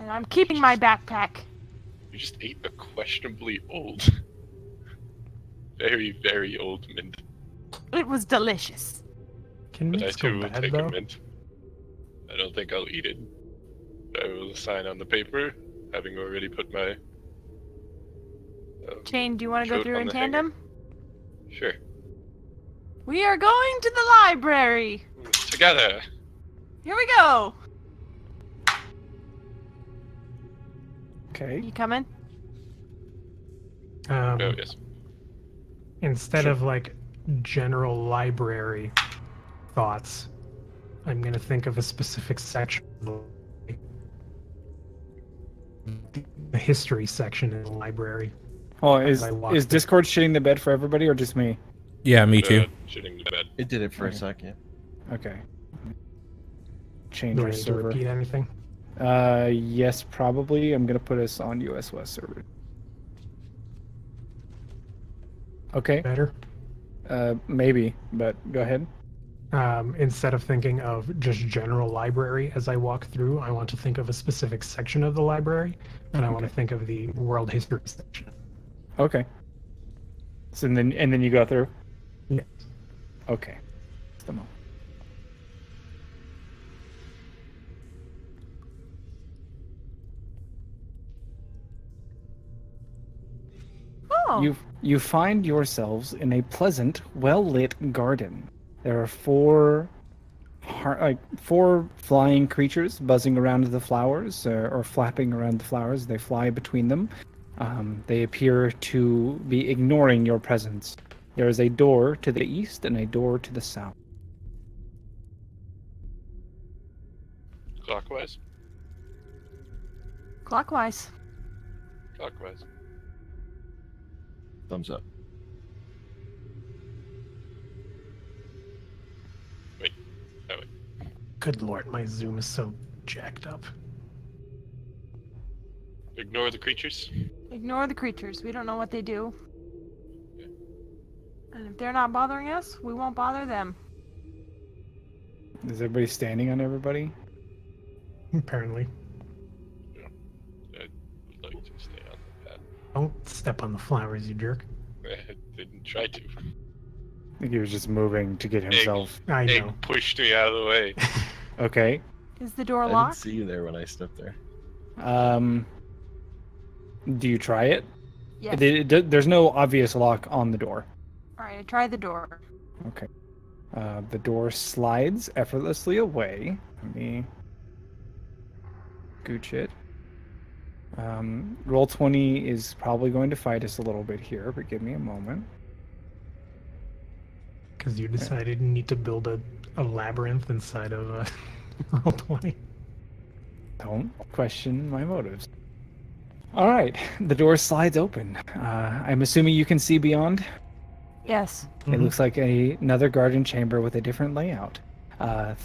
And I'm keeping my backpack. You just ate a questionably old, very, very old mint. It was delicious. Can But I mints too go will bad take though? a mint. I don't think I'll eat it. I will sign on the paper, having already put my Jane, do you want to go coat through on in the hanger. tandem? Sure. We are going to the library. Together. Here we go. Okay. You coming? Oh, yes. Instead of like general library thoughts, I'm gonna think of a specific section of the history section in the library. Oh, As I walk is through. Discord shitting the bed for everybody or just me? Yeah, me too. Shitting the bed. It did it for Okay. a second. Okay. Change Do I your need to server. repeat anything? Yes, probably. I'm gonna put us on US West server. Okay. Better? Maybe, but go ahead. Instead of thinking of just general library as I walk through, I want to think of a specific section of the library, and I want to Okay. think of the world history section. Okay. So then you go through. Yes. Okay. Just a moment. Oh. You find yourselves in a pleasant, well-lit garden. There are four flying creatures buzzing around the flowers, or flapping around the flowers. They fly between them. They appear to be ignoring your presence. There is a door to the east and a door to the south. Clockwise. Clockwise. Clockwise. Thumbs up. Wait. That way. Good lord, my zoom is so jacked up. Ignore the creatures. Ignore the creatures. We don't know what they do. And if they're not bothering us, we won't bother them. Is everybody standing on everybody? Apparently. I would like to stay on the path. Don't step on the flowers, you jerk. I didn't try to. I think he was just moving to get himself. I know. Egg pushed me out of the way. Okay. Is the door I didn't locked? see you there when I stepped there. Do you try it? Yes. There's no obvious lock on the door. Alright, I tried the door. Okay. The door slides effortlessly away. Let me gooch it. Roll 20 is probably going to fight us a little bit here, but give me a moment. Because you decided you need to build a labyrinth inside of roll 20. Don't question my motives. All right, the door slides open. I'm assuming you can see beyond. Yes. It looks like another garden chamber with a different layout.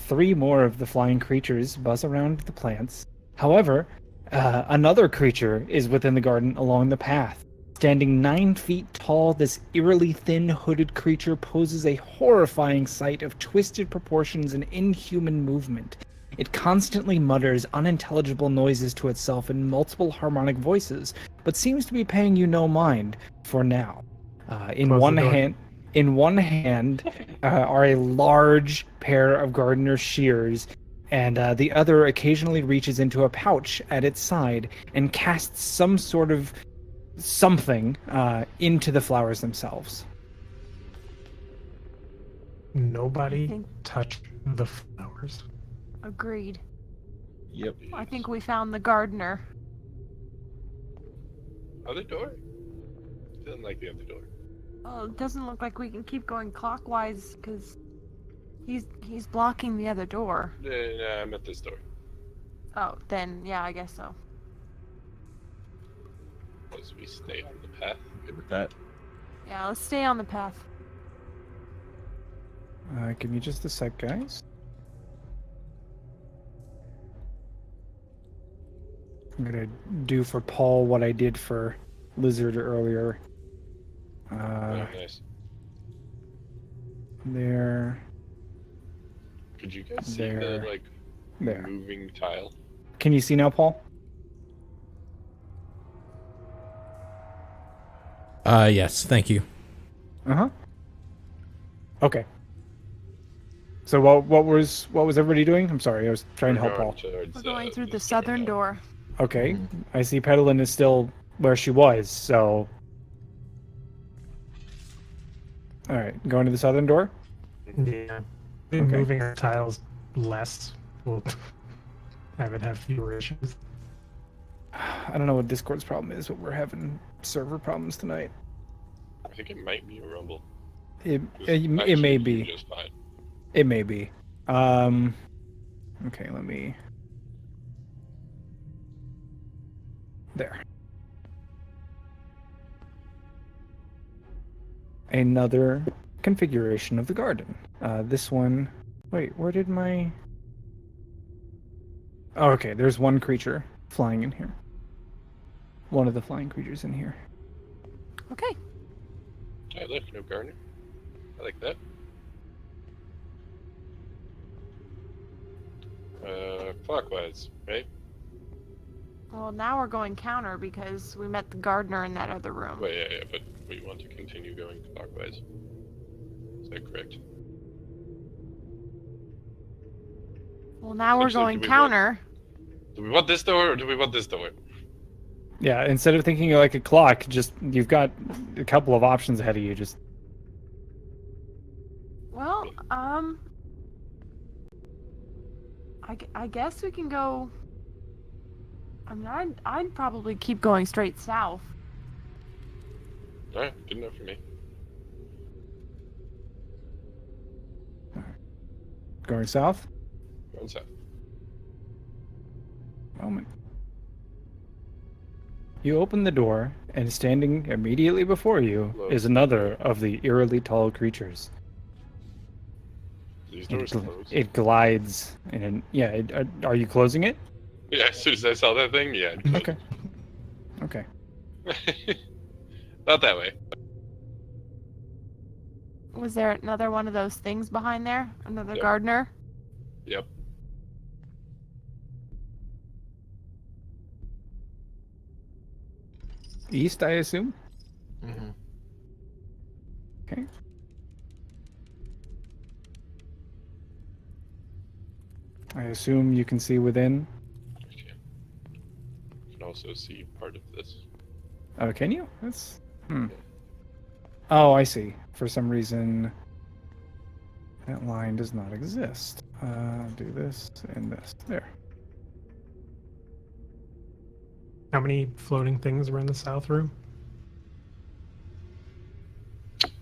3 more of the flying creatures buzz around the plants. However, another creature is within the garden along the path. Standing 9 feet tall, this eerily thin hooded creature poses a horrifying sight of twisted proportions and inhuman movement. It constantly mutters unintelligible noises to itself in multiple harmonic voices, but seems to be paying you no mind for now. In Close one the door. hand are a large pair of gardener's shears, and the other occasionally reaches into a pouch at its side and casts some sort of something into the flowers themselves. Nobody think- touch the flowers. Agreed. Yep. I think we found the gardener. Other door? Doesn't like the other door. Oh, it doesn't look like we can keep going clockwise because he's blocking the other door. Nah, I'm at this door. Oh, then yeah, I guess so. As we stay on the path. Good with that. Yeah, let's stay on the path. Give me just a sec, guys. I'm gonna do for Paul what I did for Lizard earlier. Oh, nice. There. Could you guys see There. the There. moving tile? Can you see now, Paul? Yes, thank you. Uh-huh. Okay. So what was everybody doing? I'm sorry, I was trying to help Paul. We're going through the southern door. Okay. I see Pedalin is still where she was, so... Alright, going to the southern door? Yeah. Been Okay. moving our tiles less. We'll have fewer issues. I don't know what Discord's problem is, but we're having server problems tonight. I think it might be a rumble. It Actually, may you be. Just fine. It may be. Okay, let me... There. Another configuration of the garden. This one... Wait, where did my... Oh, okay, there's one creature flying in here. One of the flying creatures in here. Okay. I look, no gardener. I like that. Clockwise, right? Well, now we're going counter because we met the gardener in that other room. Well, yeah, but we want to continue going clockwise. Is that correct? Well, now we're Actually, going do we counter. Do we want this door or do we want this door? Yeah, instead of thinking like a clock, just you've got a couple of options ahead of you. Just Well, I guess we can go. I mean, I'd probably keep going straight south. Alright, good enough for me. going south. Going south. Moment. You open the door, and standing immediately before you Hello. is another of the eerily tall creatures. These It, doors gl- closed. it glides in an... Yeah, are you closing it? Yeah, as soon as I saw that thing, yeah. Okay. Okay. Not that way. Was there another one of those things behind there? Another Yep. gardener? Yep. East, I assume? Mm-hmm. Okay. I assume you can see within. Okay. You can also see part of this. Oh, can you? That's... Oh, I see. For some reason, that line does not exist. Do this and this. There. How many floating things were in the south room?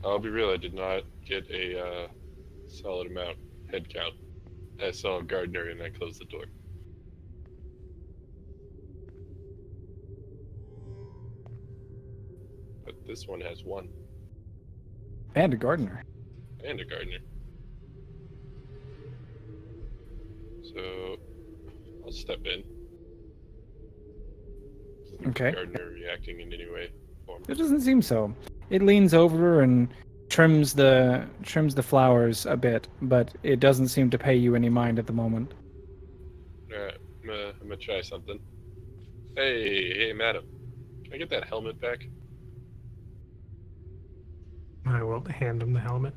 I'll be real, I did not get a solid amount head count. I saw a gardener and I closed the door. But this one has one. And a gardener. And a gardener. So I'll step in. Is the Okay. Gardener reacting in any way for me? It doesn't seem so. It leans over and trims the flowers a bit, but it doesn't seem to pay you any mind at the moment. Alright, I'm gonna try something. Hey, madam. Can I get that helmet back? I will hand him the helmet.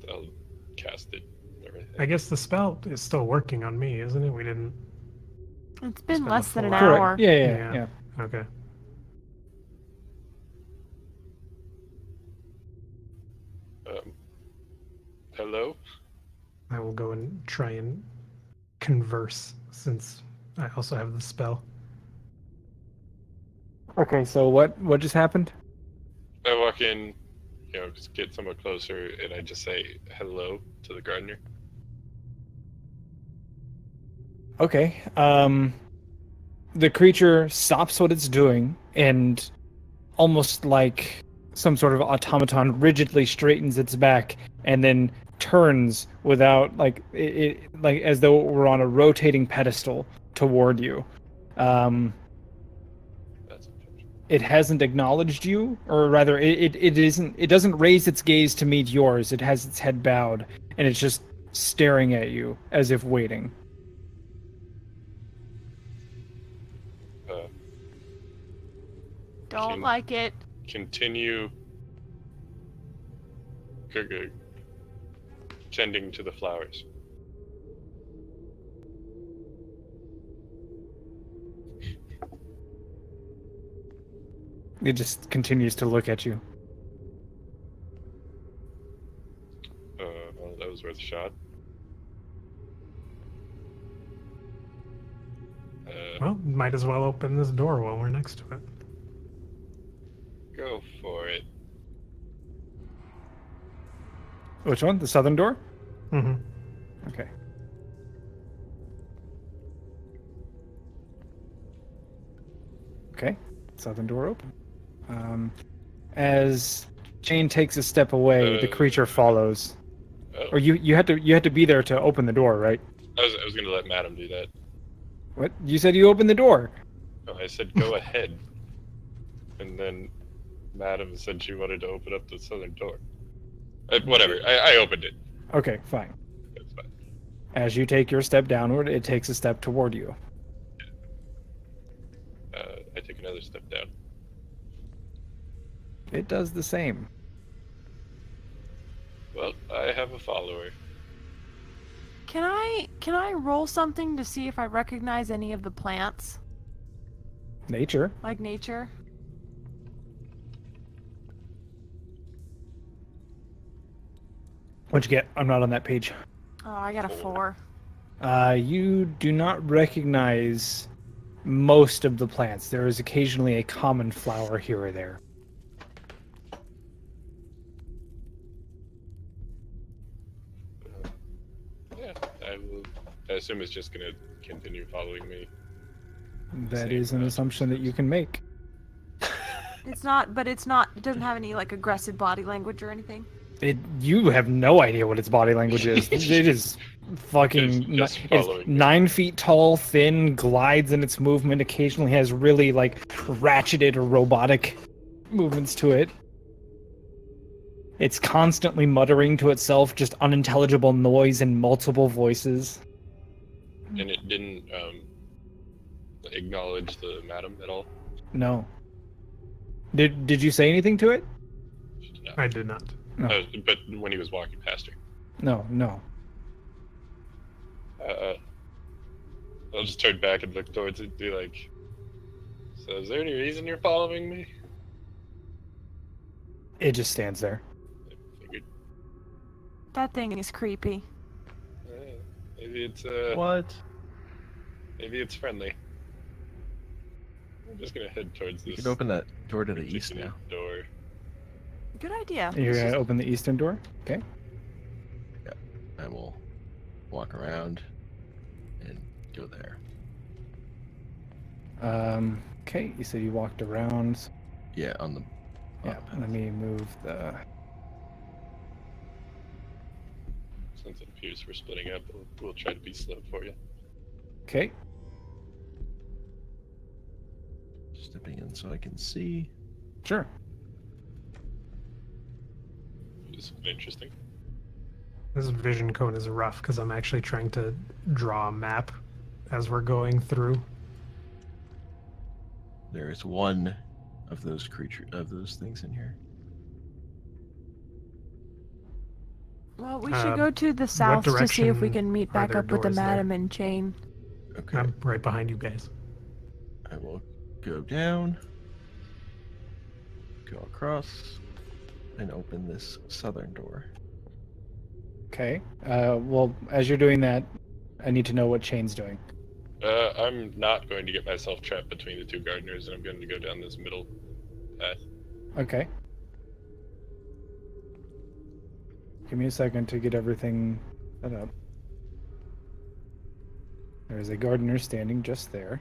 I'll cast it. Everything. I guess the spell is still working on me, isn't it? We didn't. It's been been less than an before. hour. Yeah, yeah, Yeah. yeah. Okay. Hello? I will go and try and converse since I also have the spell. Okay, so what just happened? I walk in, just get somewhat closer, and I just say hello to the gardener. Okay. The creature stops what it's doing and almost like some sort of automaton rigidly straightens its back and then turns without like it like as though it were on a rotating pedestal toward you. That's unfortunate. It hasn't acknowledged you, or rather it doesn't raise its gaze to meet yours. It has its head bowed and it's just staring at you as if waiting. Don't like it. Continue tending to the flowers. It just continues to look at you. Well, that was worth a shot. Well, might as well open this door while we're next to it. Go for it. Which one? The southern door? Mm-hmm. Okay. Okay. Southern door open. As Jane takes a step away, the creature follows. Oh, Or you had to be there to open the door, right? I was gonna let Madam do that. What? You said you opened the door. No, I said go ahead. And then Madam said she wanted to open up the southern door. Whatever, I opened it. Okay, fine. That's fine. As you take your step downward, it takes a step toward you. I take another step down. It does the same. Well, I have a follower. Can I roll something to see if I recognize any of the plants? Nature. Like nature? What'd you get? I'm not on that page. Oh, I got a 4. You do not recognize most of the plants. There is occasionally a common flower here or there. Yeah, I assume it's just gonna continue following me. That Same is an amount. assumption that you can make. It's not, but it doesn't have any like aggressive body language or anything. You have no idea what its body language is. It is fucking. Just It's following me. 9 feet tall, thin, glides in its movement. Occasionally has really like ratcheted or robotic movements to it. It's constantly muttering to itself, just unintelligible noise in multiple voices. And it didn't acknowledge the Madam at all. No. Did you say anything to it? No. I did not. No. But when he was walking past her. No. I'll just turn back and look towards it and be like, so is there any reason you're following me? It just stands there. I figured, That thing is creepy. maybe it's What? maybe it's friendly. I'm just gonna head towards You this can open that door to the east particular now. door. Good idea. You're Let's gonna just- open the eastern door? Okay. I will walk around and go there. Okay, you said you walked around. Yeah, on the. Yeah, let me move the. Since it appears we're splitting up, we'll try to be slow for you. Okay. Stepping in so I can see. Sure. It's interesting. This vision cone is rough because I'm actually trying to draw a map as we're going through. There is one of those things in here. Well, we should go to the south to see if we direction can meet are back there up with the doors there? Madam and Jane. Okay. I'm right behind you guys. I will go down, go across, and open this southern door. Okay. Well, as you're doing that, I need to know what Chain's doing. I'm not going to get myself trapped between the two gardeners, and I'm going to go down this middle path. Okay. Give me a second to get everything set up. There's a gardener standing just there.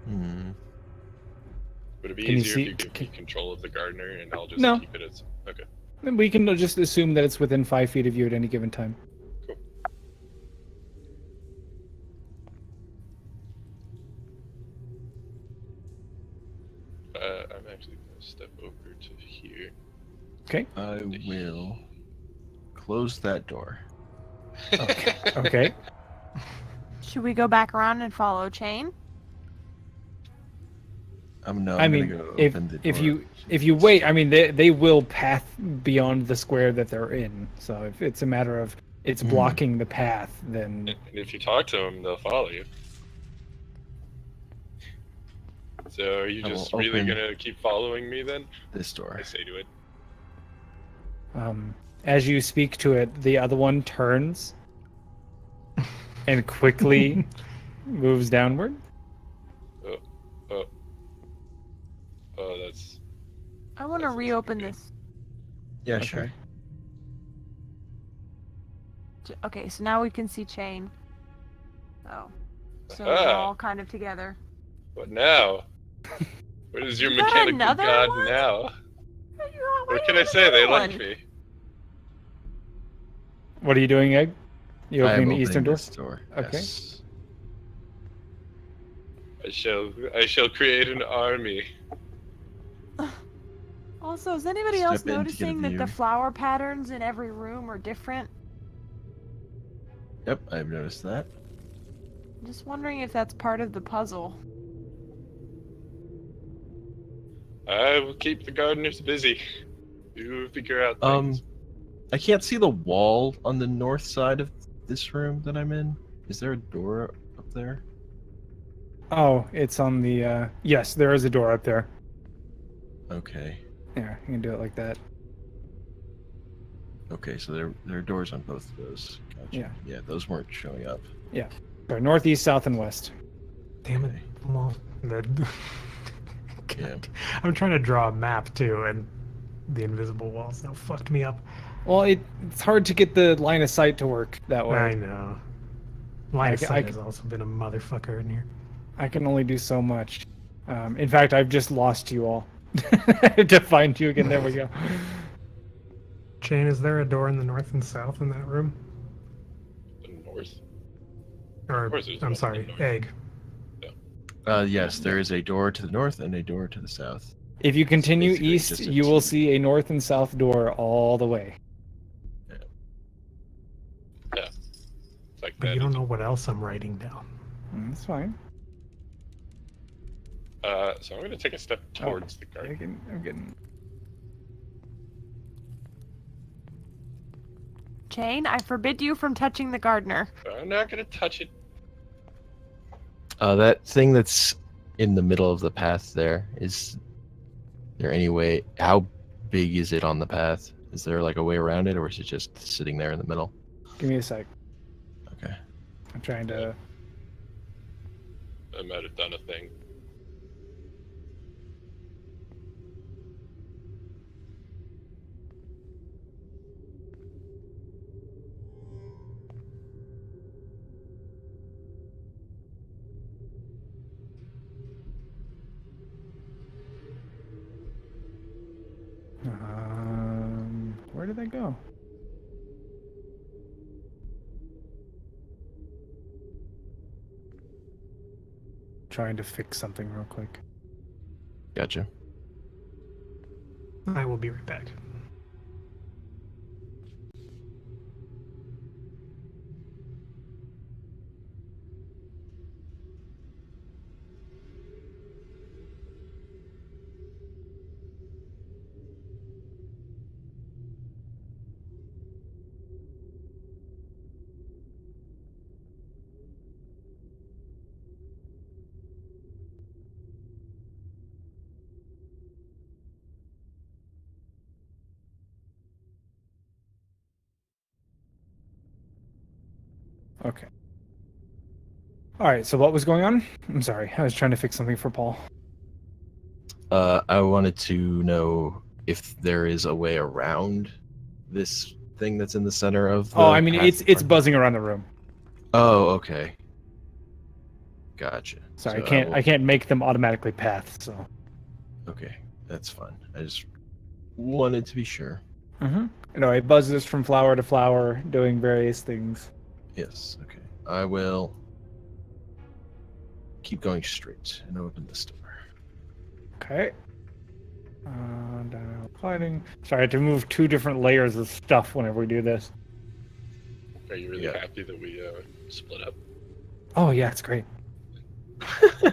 Hmm. Would it be Can you easier see- if you give me control of the gardener, and I'll just No. keep it as... Okay. And we can just assume that it's within 5 feet of you at any given time. Cool. I'm actually going to step over to here. Okay. I will close that door. Okay. Okay. Should we go back around and follow Chain? No, I I'm mean, gonna go if open the if door. you wait, I mean, they will path beyond the square that they're in. So if it's a matter of it's blocking the path, then And if you talk to them, they'll follow you. So are you I will just really open- gonna keep following me then? This door. I say to it. as you speak to it, the other one turns and quickly moves downward. Oh, that's. I want to That's reopen okay. this. Yeah, Okay. sure. Okay, so now we can see Chain. Oh. So we're Ah. all kind of together. What now? What is your You got mechanical another god one? now? Why What you can I have say? They another like one? me. What are you doing, Egg? You I am opening the eastern door? this door. Okay. Yes. I shall create an army. Also, is anybody else Step in to get a noticing that the view. flower patterns in every room are different? Yep, I've noticed that. I'm just wondering if that's part of the puzzle. I will keep the gardeners busy. You figure out things. I can't see the wall on the north side of this room that I'm in. Is there a door up there? Oh, it's on the. Yes, there is a door up there. Okay. There, you can do it like that. Okay, so there are doors on both of those. Gotcha. Yeah. Yeah, those weren't showing up. Sorry, northeast, south, and west. Damn it. Well, Yeah. I'm trying to draw a map too, and the invisible walls now fucked me up. Well, it's hard to get the line of sight to work that way. I know. Line of I sight c- has also been a motherfucker in here. I can only do so much. In fact, I've just lost you all. To find you again. There we go. Jane, is there a door in the north and south in that room? The north. Or, course there's one I'm in sorry, the north. Egg. Yes, there is a door to the north and a door to the south. If you continue basically east, just a you will T. see a north and south door all the way. It's like But that. you don't know what else I'm writing down. That's fine. So I'm gonna take a step towards the garden. I'm getting. Chain, I forbid you from touching the gardener. I'm not gonna touch it. That thing that's in the middle of the path there, is there any way, how big is it on the path? Is there like a way around it, or is it just sitting there in the middle? Give me a sec. Okay. I'm trying to. I might have done a thing. Where did that go? Trying to fix something real quick. Gotcha. I will be right back. Okay. All right. So what was going on? I'm sorry. I was trying to fix something for Paul. I wanted to know if there is a way around this thing that's in the center of the Oh, I mean, path. it's buzzing around the room. Oh, okay. Gotcha. Sorry, So I can't make them automatically paths. So. Okay, that's fine. I just wanted to be sure. No, it buzzes from flower to flower, doing various things. Yes, okay. I will keep going straight and open this door. Okay. Fighting. Sorry, I have to move 2 different layers of stuff whenever we do this. Are you really Yeah. happy that we split up? Oh yeah, it's great.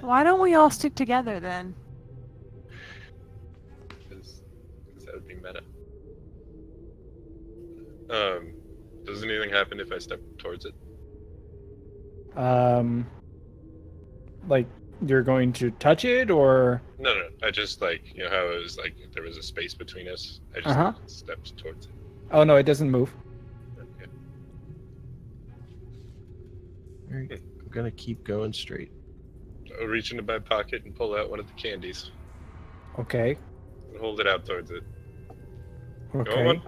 Why don't we all stick together then? Because that would be meta. Does anything happen if I step towards it? Like you're going to touch it, or No. I just like how it was like there was a space between us. I just Uh-huh. stepped towards it. oh no, it doesn't move. Okay. Alright, I'm gonna keep going straight. I'll reach into my pocket and pull out one of the candies Okay. and hold it out towards it. Okay. One.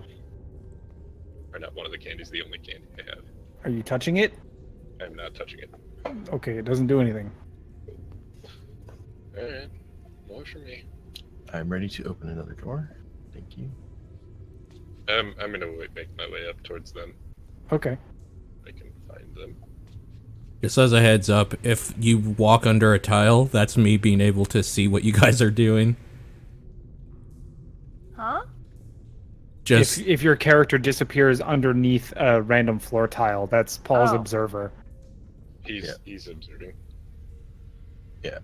Or not one of the candies, the only candy I have. Are you touching it? I'm not touching it. Okay, it doesn't do anything. Alright. More for me. I'm ready to open another door. Thank you. I'm gonna make my way up towards them. Okay. I can find them. Just as a heads up, if you walk under a tile, that's me being able to see what you guys are doing. Huh? Just If your character disappears underneath a random floor tile, that's Paul's Oh. observer. He's observing. Yeah.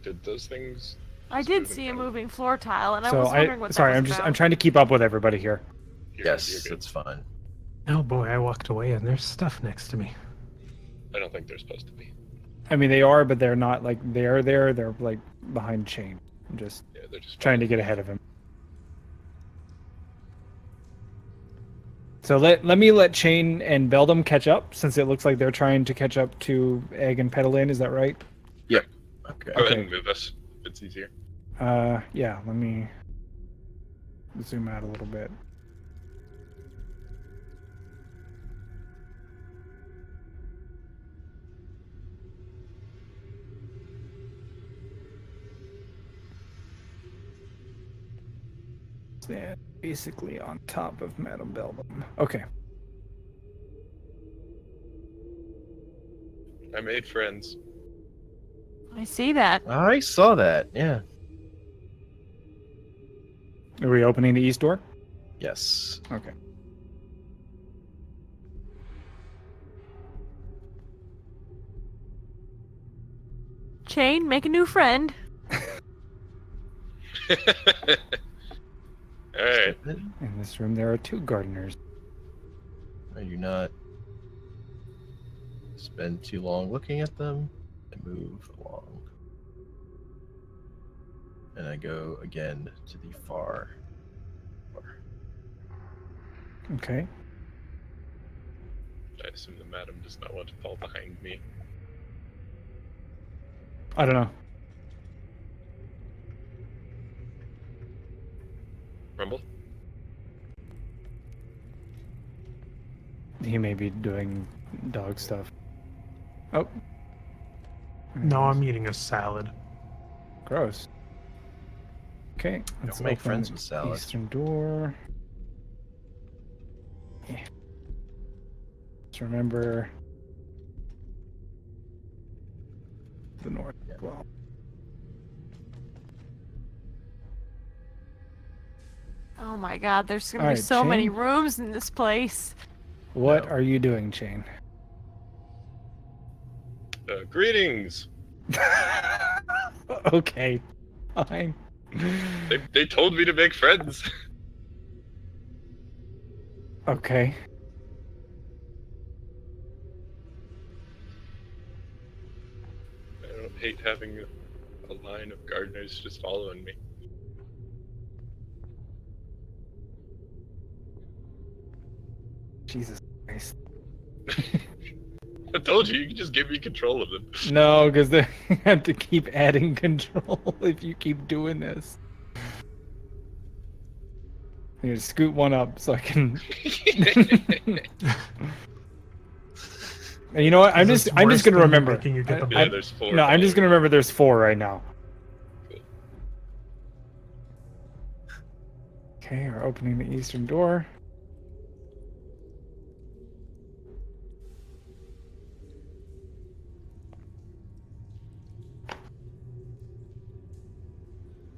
Did those things? I just did move in see a front of- moving floor tile, and I So was wondering what sorry, that was I'm about. trying to keep up with everybody here. You're Yes, good. that's fine. Oh boy, I walked away and there's stuff next to me. I don't think they're supposed to be. I mean, they are, but they're not like they're there. They're like behind Shane. I'm just Yeah, they're just trying to get ahead of him. So let me let Shane and Beldam catch up, since it looks like they're trying to catch up to Egg and Petalin. Is that right? Okay. Go ahead Okay. and move us. If it's easier. Yeah. Let me zoom out a little bit. Stand basically on top of Madame Beldam. Okay. I made friends. I see that. I saw that. Yeah. Are we opening the east door? Yes. Okay. Chain, make a new friend. Alright. In this room, there are 2 gardeners. I do not spend too long looking at them. I move along. And I go again to the far. Okay. I assume the madam does not want to fall behind me. I don't know. Rumble? He may be doing dog stuff. Oh. No, I'm eating a salad. Gross. Okay. Let's make open friends the with salad. Eastern door. Yeah. Let's remember the north as well. Oh my god, there's gonna be Alright, so many Chain. rooms in this place. What No. are you doing, Chain? Greetings! Okay. Fine. They told me to make friends. Okay. I don't hate having a line of gardeners just following me. Jesus Christ. I told you, you can just give me control of them. No, because they have to keep adding control if you keep doing this. I'm gonna scoot one up so I can. And you know what? I'm Is just this worse gonna than remember. making you get them Yeah, back? there's 4. No, I'm just gonna remember there's 4 right now. Okay, we're opening the eastern door.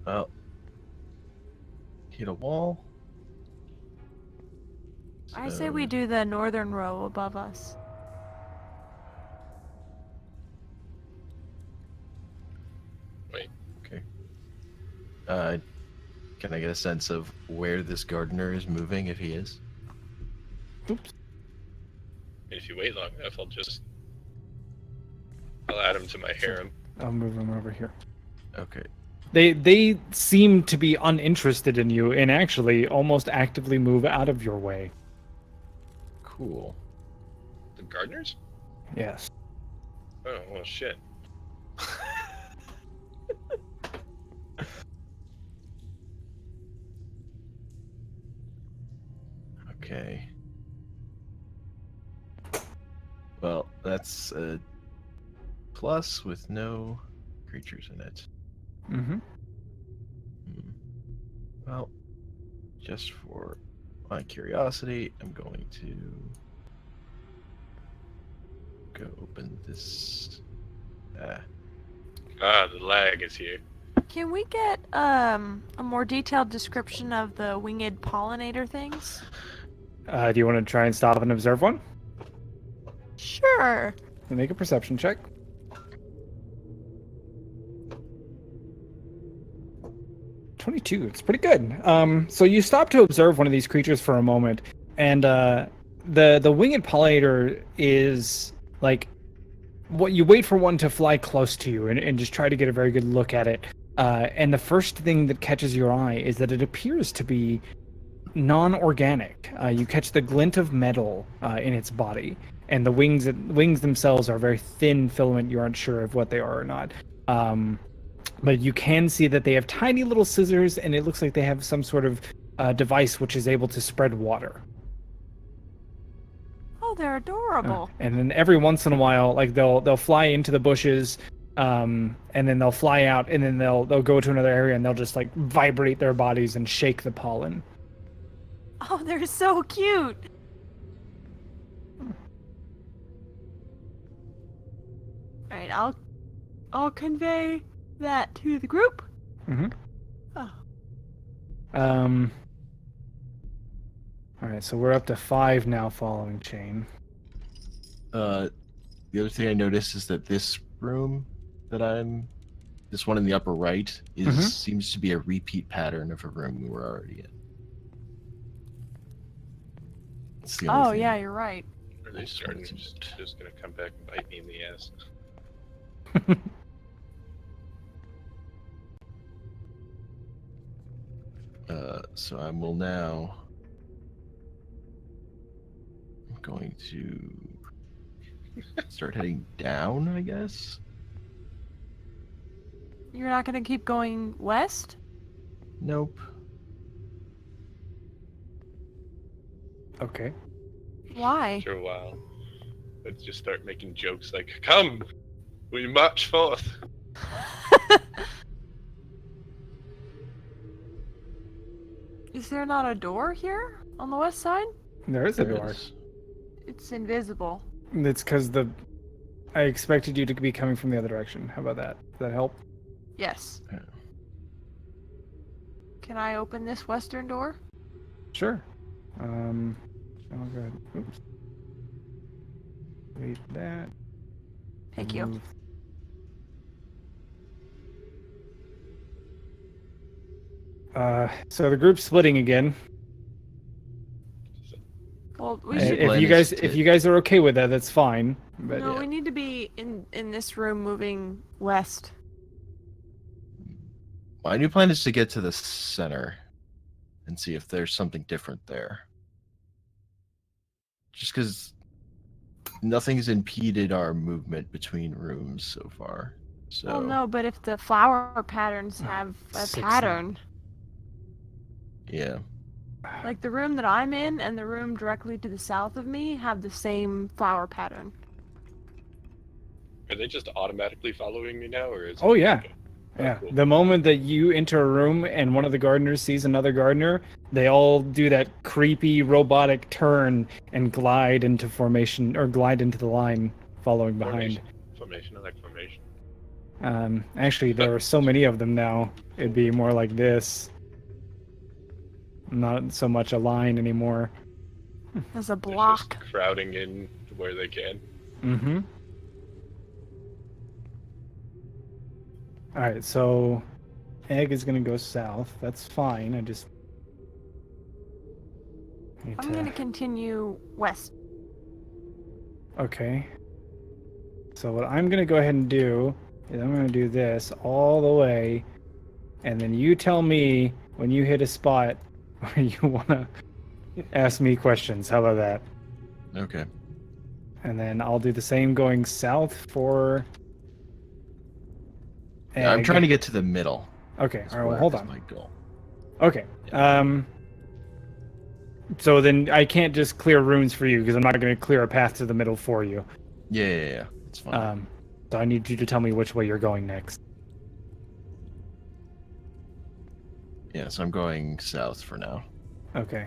Well, hit a wall. I say we do the northern row above us. Can I get a sense of where this gardener is moving, if he is? Oops. If you wait long enough, I'll add him to my harem. I'll move him over here. Okay. They seem to be uninterested in you and actually almost actively move out of your way. Cool. The gardeners? Yes. Oh, well, shit. Okay. Well, that's a plus with no creatures in it. Mm-hmm. Well, just for my curiosity, I'm going to go open this. The lag is here. Can we get a more detailed description of the winged pollinator things? Do you want to try and stop and observe one? Sure. Make a perception check. 22. It's pretty good. So you stop to observe one of these creatures for a moment, and the winged pollinator is like what you wait for one to fly close to you and just try to get a very good look at it. And the first thing that catches your eye is that it appears to be non-organic. You catch the glint of metal in its body, and the wings themselves are very thin filament. You aren't sure of what they are or not. But you can see that they have tiny little scissors, and it looks like they have some sort of device which is able to spread water. Oh, they're adorable. And then every once in a while, like they'll fly into the bushes, and then they'll fly out, and then they'll go to another area, and they'll just like vibrate their bodies and shake the pollen. Oh, they're so cute. All right, I'll convey that to the group. Mm-hmm. Oh. All right, so we're up to 5 now following chain. The other thing I noticed is that this room that this one in the upper right seems to be a repeat pattern of a room we were already in. That's the only Oh thing. yeah, you're right. Are they starting just gonna come back and bite me in the ass? So I will now. I'm going to start heading down, I guess. You're not gonna keep going west? Nope. Okay. Why? After a while, let's just start making jokes like, "Come, we march forth." Is there not a door here on the west side? There is a There door. is. It's invisible. It's because I expected you to be coming from the other direction. How about that? Does that help? Yes. Yeah. Can I open this western door? Sure. Oh god. Oops. Wait that. Thank you. Move. So the group's splitting again. Well, we Hey, should. If you guys are okay with that, that's fine. But No, yeah. we need to be in this room moving west. My new plan is to get to the center and see if there's something different there. Just because nothing's impeded our movement between rooms so far. So Well, no, but if the flower patterns have a 6 pattern, yeah. like the room that I'm in and the room directly to the south of me have the same flower pattern. Are they just automatically following me now, or is? Oh, yeah. Okay. Yeah. Cool. The moment that you enter a room and one of the gardeners sees another gardener, they all do that creepy robotic turn and glide into formation or glide into the line following behind. Formation, I like formation. Actually, there are so many of them now. It'd be more like this. Not so much a line anymore. As a They're block. just crowding in where they can. Mm-hmm. All right, so Egg is gonna go south. That's fine. I just need I'm gonna continue west. Okay. So what I'm gonna go ahead and do is I'm gonna do this all the way, and then you tell me when you hit a spot where you wanna ask me questions. How about that? Okay. And then I'll do the same going south for. Yeah, I'm egg. trying to get to the middle. Okay. That's All right. Well, where- hold that's on. my goal. Okay. So then I can't just clear runes for you because I'm not going to clear a path to the middle for you. Yeah. It's fine. So I need you to tell me which way you're going next. Yeah, so I'm going south for now. Okay.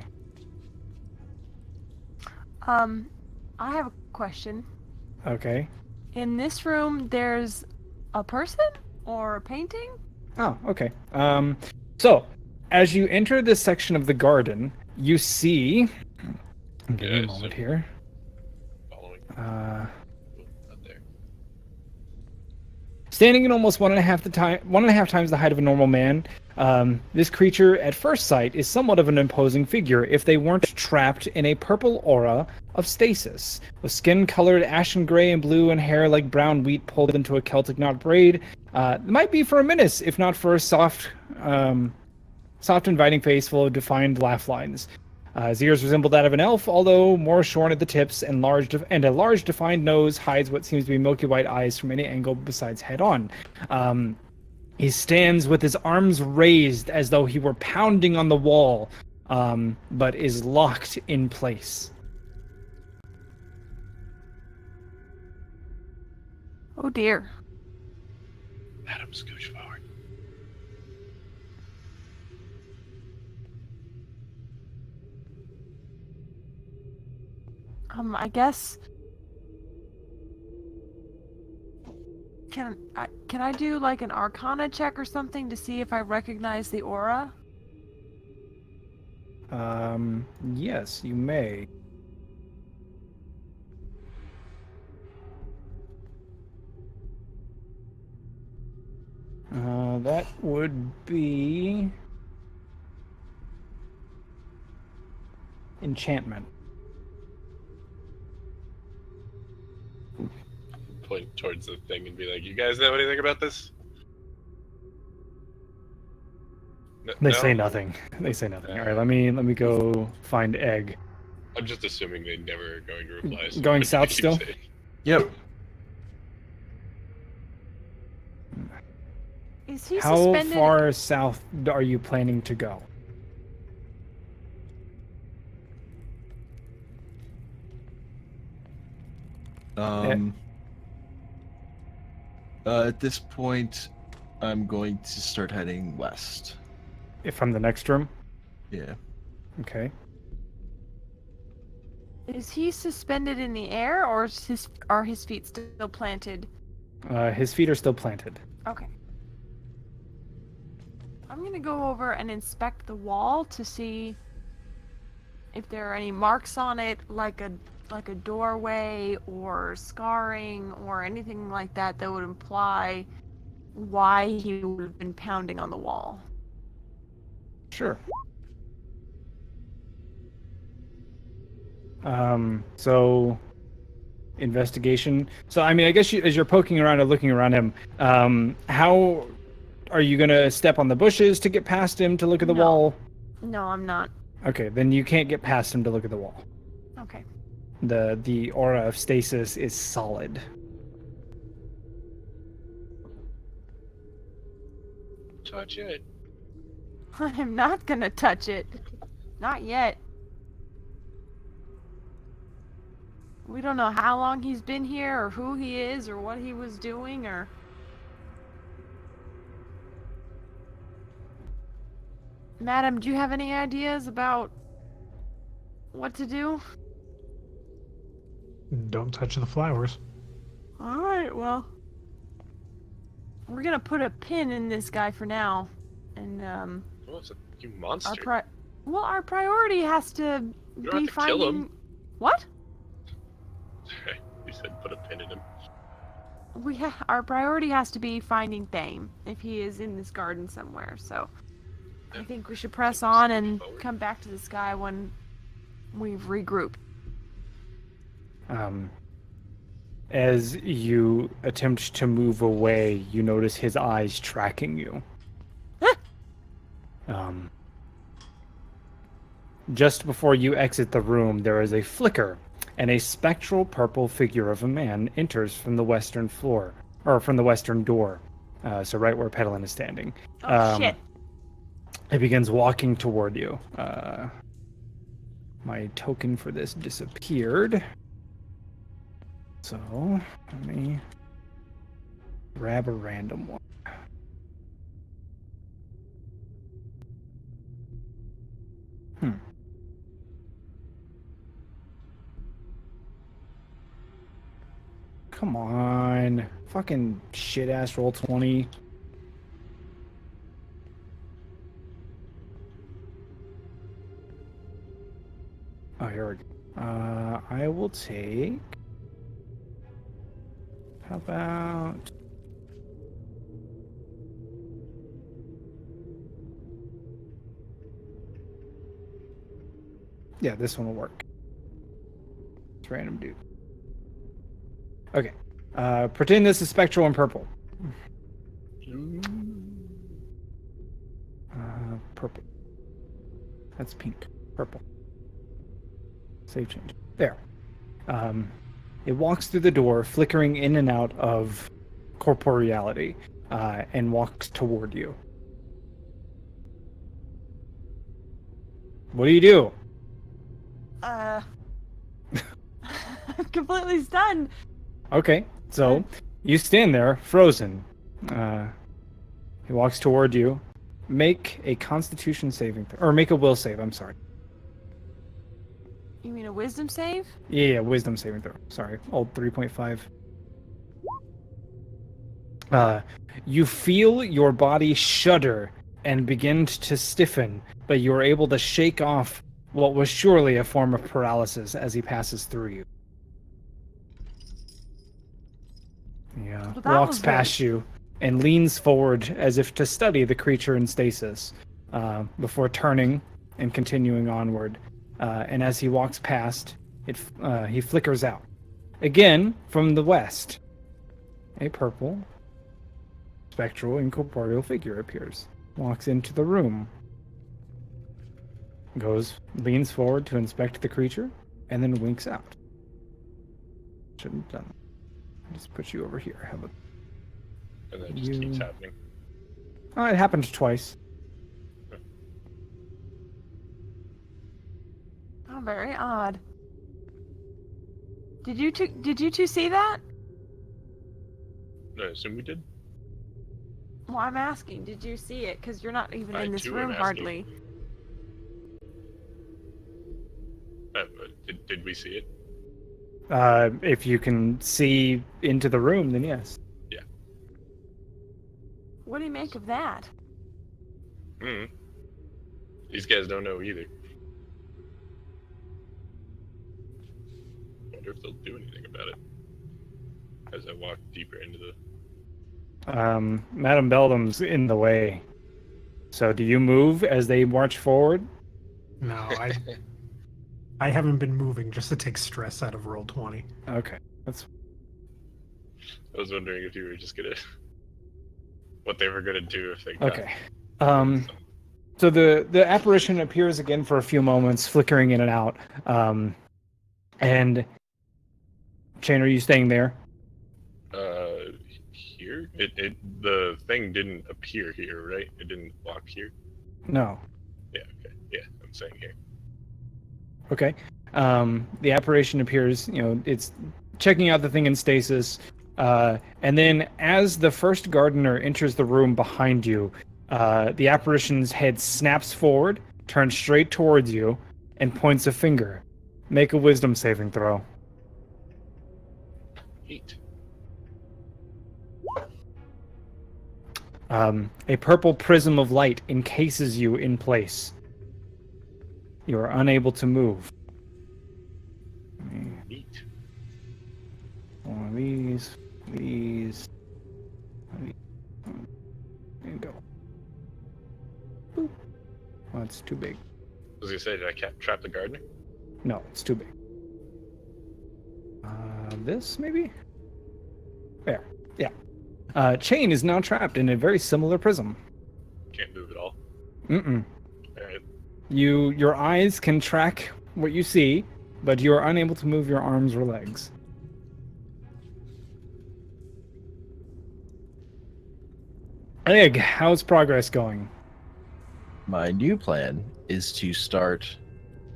I have a question. Okay. In this room, there's a person or a painting? Oh, okay. So as you enter this section of the garden, you see. Give me a Yeah, moment so- here. Following. Uh, Not there. Standing at almost 1.5 times the height of a normal man, this creature at first sight is somewhat of an imposing figure if they weren't trapped in a purple aura of stasis. With skin colored ashen gray and blue and hair like brown wheat pulled into a Celtic knot braid, it might be for a menace, if not for a soft, inviting face full of defined laugh lines. His ears resemble that of an elf, although more shorn at the tips, and a large defined nose hides what seems to be milky white eyes from any angle besides head-on. He stands with his arms raised as though he were pounding on the wall, but is locked in place. Oh dear. Adam, scooch forward. I guess. Can I do like an Arcana check or something to see if I recognize the aura? Yes, you may. That would be enchantment. Point towards the thing and be like, "You guys know anything about this?" They No? say nothing. They say nothing. All right, let me go find egg. I'm just assuming they never are going to reply. so Going I south keep still? saying- Yep. Is he How suspended? far south are you planning to go? At this point, I'm going to start heading west. From the next room? Yeah. Okay. Is he suspended in the air, or are his feet still planted? His feet are still planted. Okay. I'm gonna go over and inspect the wall to see if there are any marks on it, like a doorway or scarring or anything like that that would imply why he would have been pounding on the wall. Sure. So investigation. So I mean, I guess as you're poking around and looking around him, how are you gonna step on the bushes to get past him to look at the No. wall? No, I'm not. Okay, then you can't get past him to look at the wall. Okay. The aura of stasis is solid. Touch it. I'm not gonna touch it. Not yet. We don't know how long he's been here, or who he is, or what he was doing, or... Madam, do you have any ideas about what to do? Don't touch the flowers. Alright, well... We're gonna put a pin in this guy for now. And, Oh, it's a you monster. our priority has to You be don't have to finding... kill him. What? You said put a pin in him. our priority has to be finding Thane if he is in this garden somewhere. So I think we should press on and come back to the sky when we've regrouped. As you attempt to move away, you notice his eyes tracking you. Just before you exit the room, there is a flicker, and a spectral purple figure of a man enters from the western floor, or from the western door. So right where Petalin is standing. Oh shit! It begins walking toward you. My token for this disappeared. So, let me grab a random one. Come on. Fucking shit-ass roll 20. Oh, here we go. I will take... How about... Yeah, this one will work. It's random dude. Okay. Pretend this is spectral and purple. Purple. That's pink. Purple. Save change. There. It walks through the door, flickering in and out of corporeality, and walks toward you. What do you do? Completely stunned. Okay, so you stand there, frozen. He walks toward you. Make a Constitution saving or make a Will save. I'm sorry. You mean a Wisdom save? Yeah, Wisdom saving throw. Sorry, old 3.5. You feel your body shudder and begin to stiffen, but you are able to shake off what was surely a form of paralysis as he passes through you. Yeah, Well, walks past you and leans forward as if to study the creature in stasis, before turning and continuing onward. And as he walks past, he flickers out. Again, from the west, a purple, spectral, incorporeal figure appears. Walks into the room. Leans forward to inspect the creature, and then winks out. Shouldn't have done that. Just put you over here. How about And that just keeps happening. Oh, it happened twice. Oh, very odd. Did you two see that? No, I assume we did. Well, I'm asking, did you see it? Because you're not even I in this too room am hardly. Did we see it? If you can see into the room, then yes. Yeah. What do you make of that? These guys don't know either. Wonder if they'll do anything about it. As I walk deeper into the... Madame Beldam's in the way. So do you move as they march forward? No, I haven't been moving just to take stress out of roll 20. Okay. That's I was wondering if you were just gonna... what they were gonna do if they got... okay. So the apparition appears again for a few moments, flickering in and out. And Shane, are you staying there? Here? The thing didn't appear here, right? It didn't walk here? No. Yeah, okay. Yeah, I'm saying here. Okay. The apparition appears, it's checking out the thing in stasis. And then as the first gardener enters the room behind you, the apparition's head snaps forward, turns straight towards you, and points a finger. Make a wisdom saving throw. 8. A purple prism of light encases you in place. You are unable to move. Neat. One of these. These. And go. Boop. Oh, it's too big. Was he say, did I trap the gardener? No, it's too big. This maybe? There. Yeah. Chain is now trapped in a very similar prism. Can't move at all. Mm-mm. Alright. Your eyes can track what you see, but you are unable to move your arms or legs. Egg, how's progress going? My new plan is to start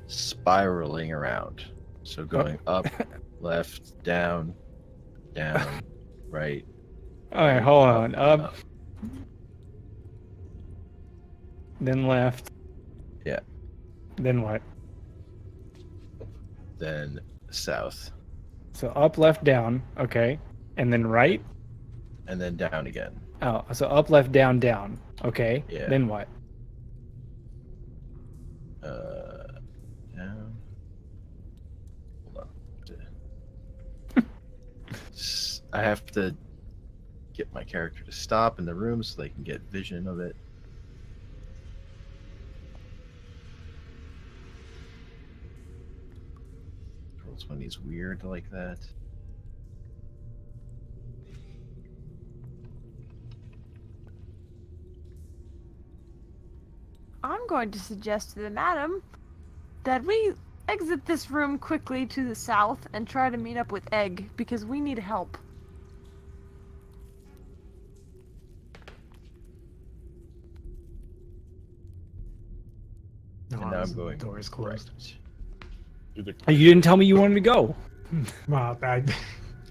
spiraling around. So going up, left, down, right. Alright, hold on. Up. Then left. Yeah. Then what? Then south. So up, left, down. Okay. And then right? And then down again. Oh, so up, left, down, down. Okay. Yeah. Then what? Down. Hold on. I have to get my character to stop in the room so they can get vision of it. Rolls when he's weird like that. I'm going to suggest to the madam that we exit this room quickly to the south and try to meet up with Egg, because we need help. No, And now I'm the going door is closed. right. Either You didn't tell me you wanted to go. Well, I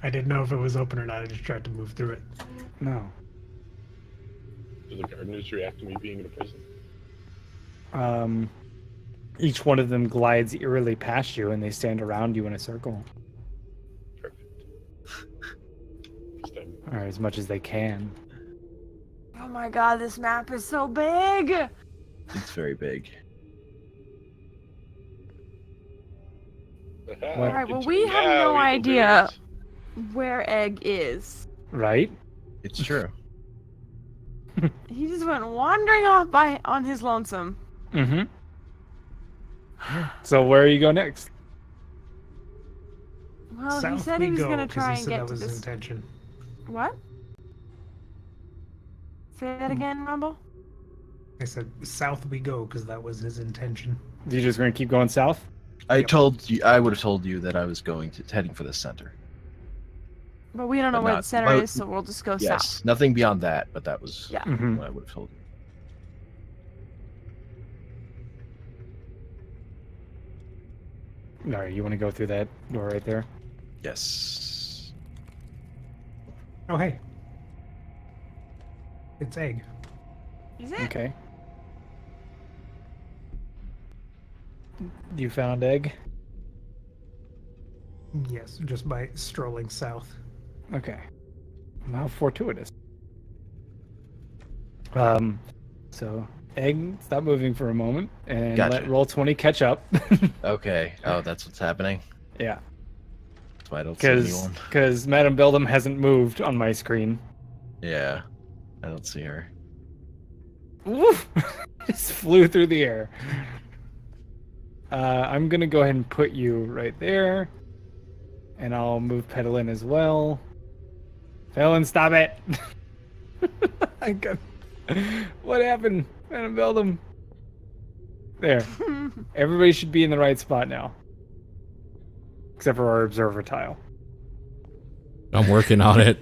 didn't know if it was open or not. I just tried to move through it. No. do the gardeners react to me being in a prison? Each one of them glides eerily past you, and they stand around you in a circle, Perfect. Just, or as much as they can. Oh my god, this map is so big! It's very big. Alright, well, we have no idea where Egg is. Right? It's true. He just went wandering off on his lonesome. Mm-hmm. So where you go next? Well, he South said we he was go, gonna 'cause try he and said get that to was his this. intention. What? Say that again, Rumble? I said south we go because that was his intention. You just gonna keep going south? I Yep. told you. I would have told you that I was heading for the center. But we don't know But where not- the center but- is, so we'll just go Yes, south. nothing beyond that. But that was Yeah. Mm-hmm. what I would have told you. All right, you want to go through that door right there? Yes. Oh, hey. It's Egg. Is it? Okay. You found Egg? Yes, just by strolling south. Okay. How fortuitous. So Egg, stop moving for a moment and Gotcha. let roll 20 catch up. Okay. Oh, that's what's happening. Yeah, That's why I don't see anyone. because Madame Beldam hasn't moved on my screen. Yeah, I don't see her. Woof! Just flew through the air. I'm gonna go ahead and put you right there, and I'll move Petalin as well. Petalin, stop it! I got... What happened, Madame Beldam? There. Everybody should be in the right spot now, except for our observer tile. I'm working on it.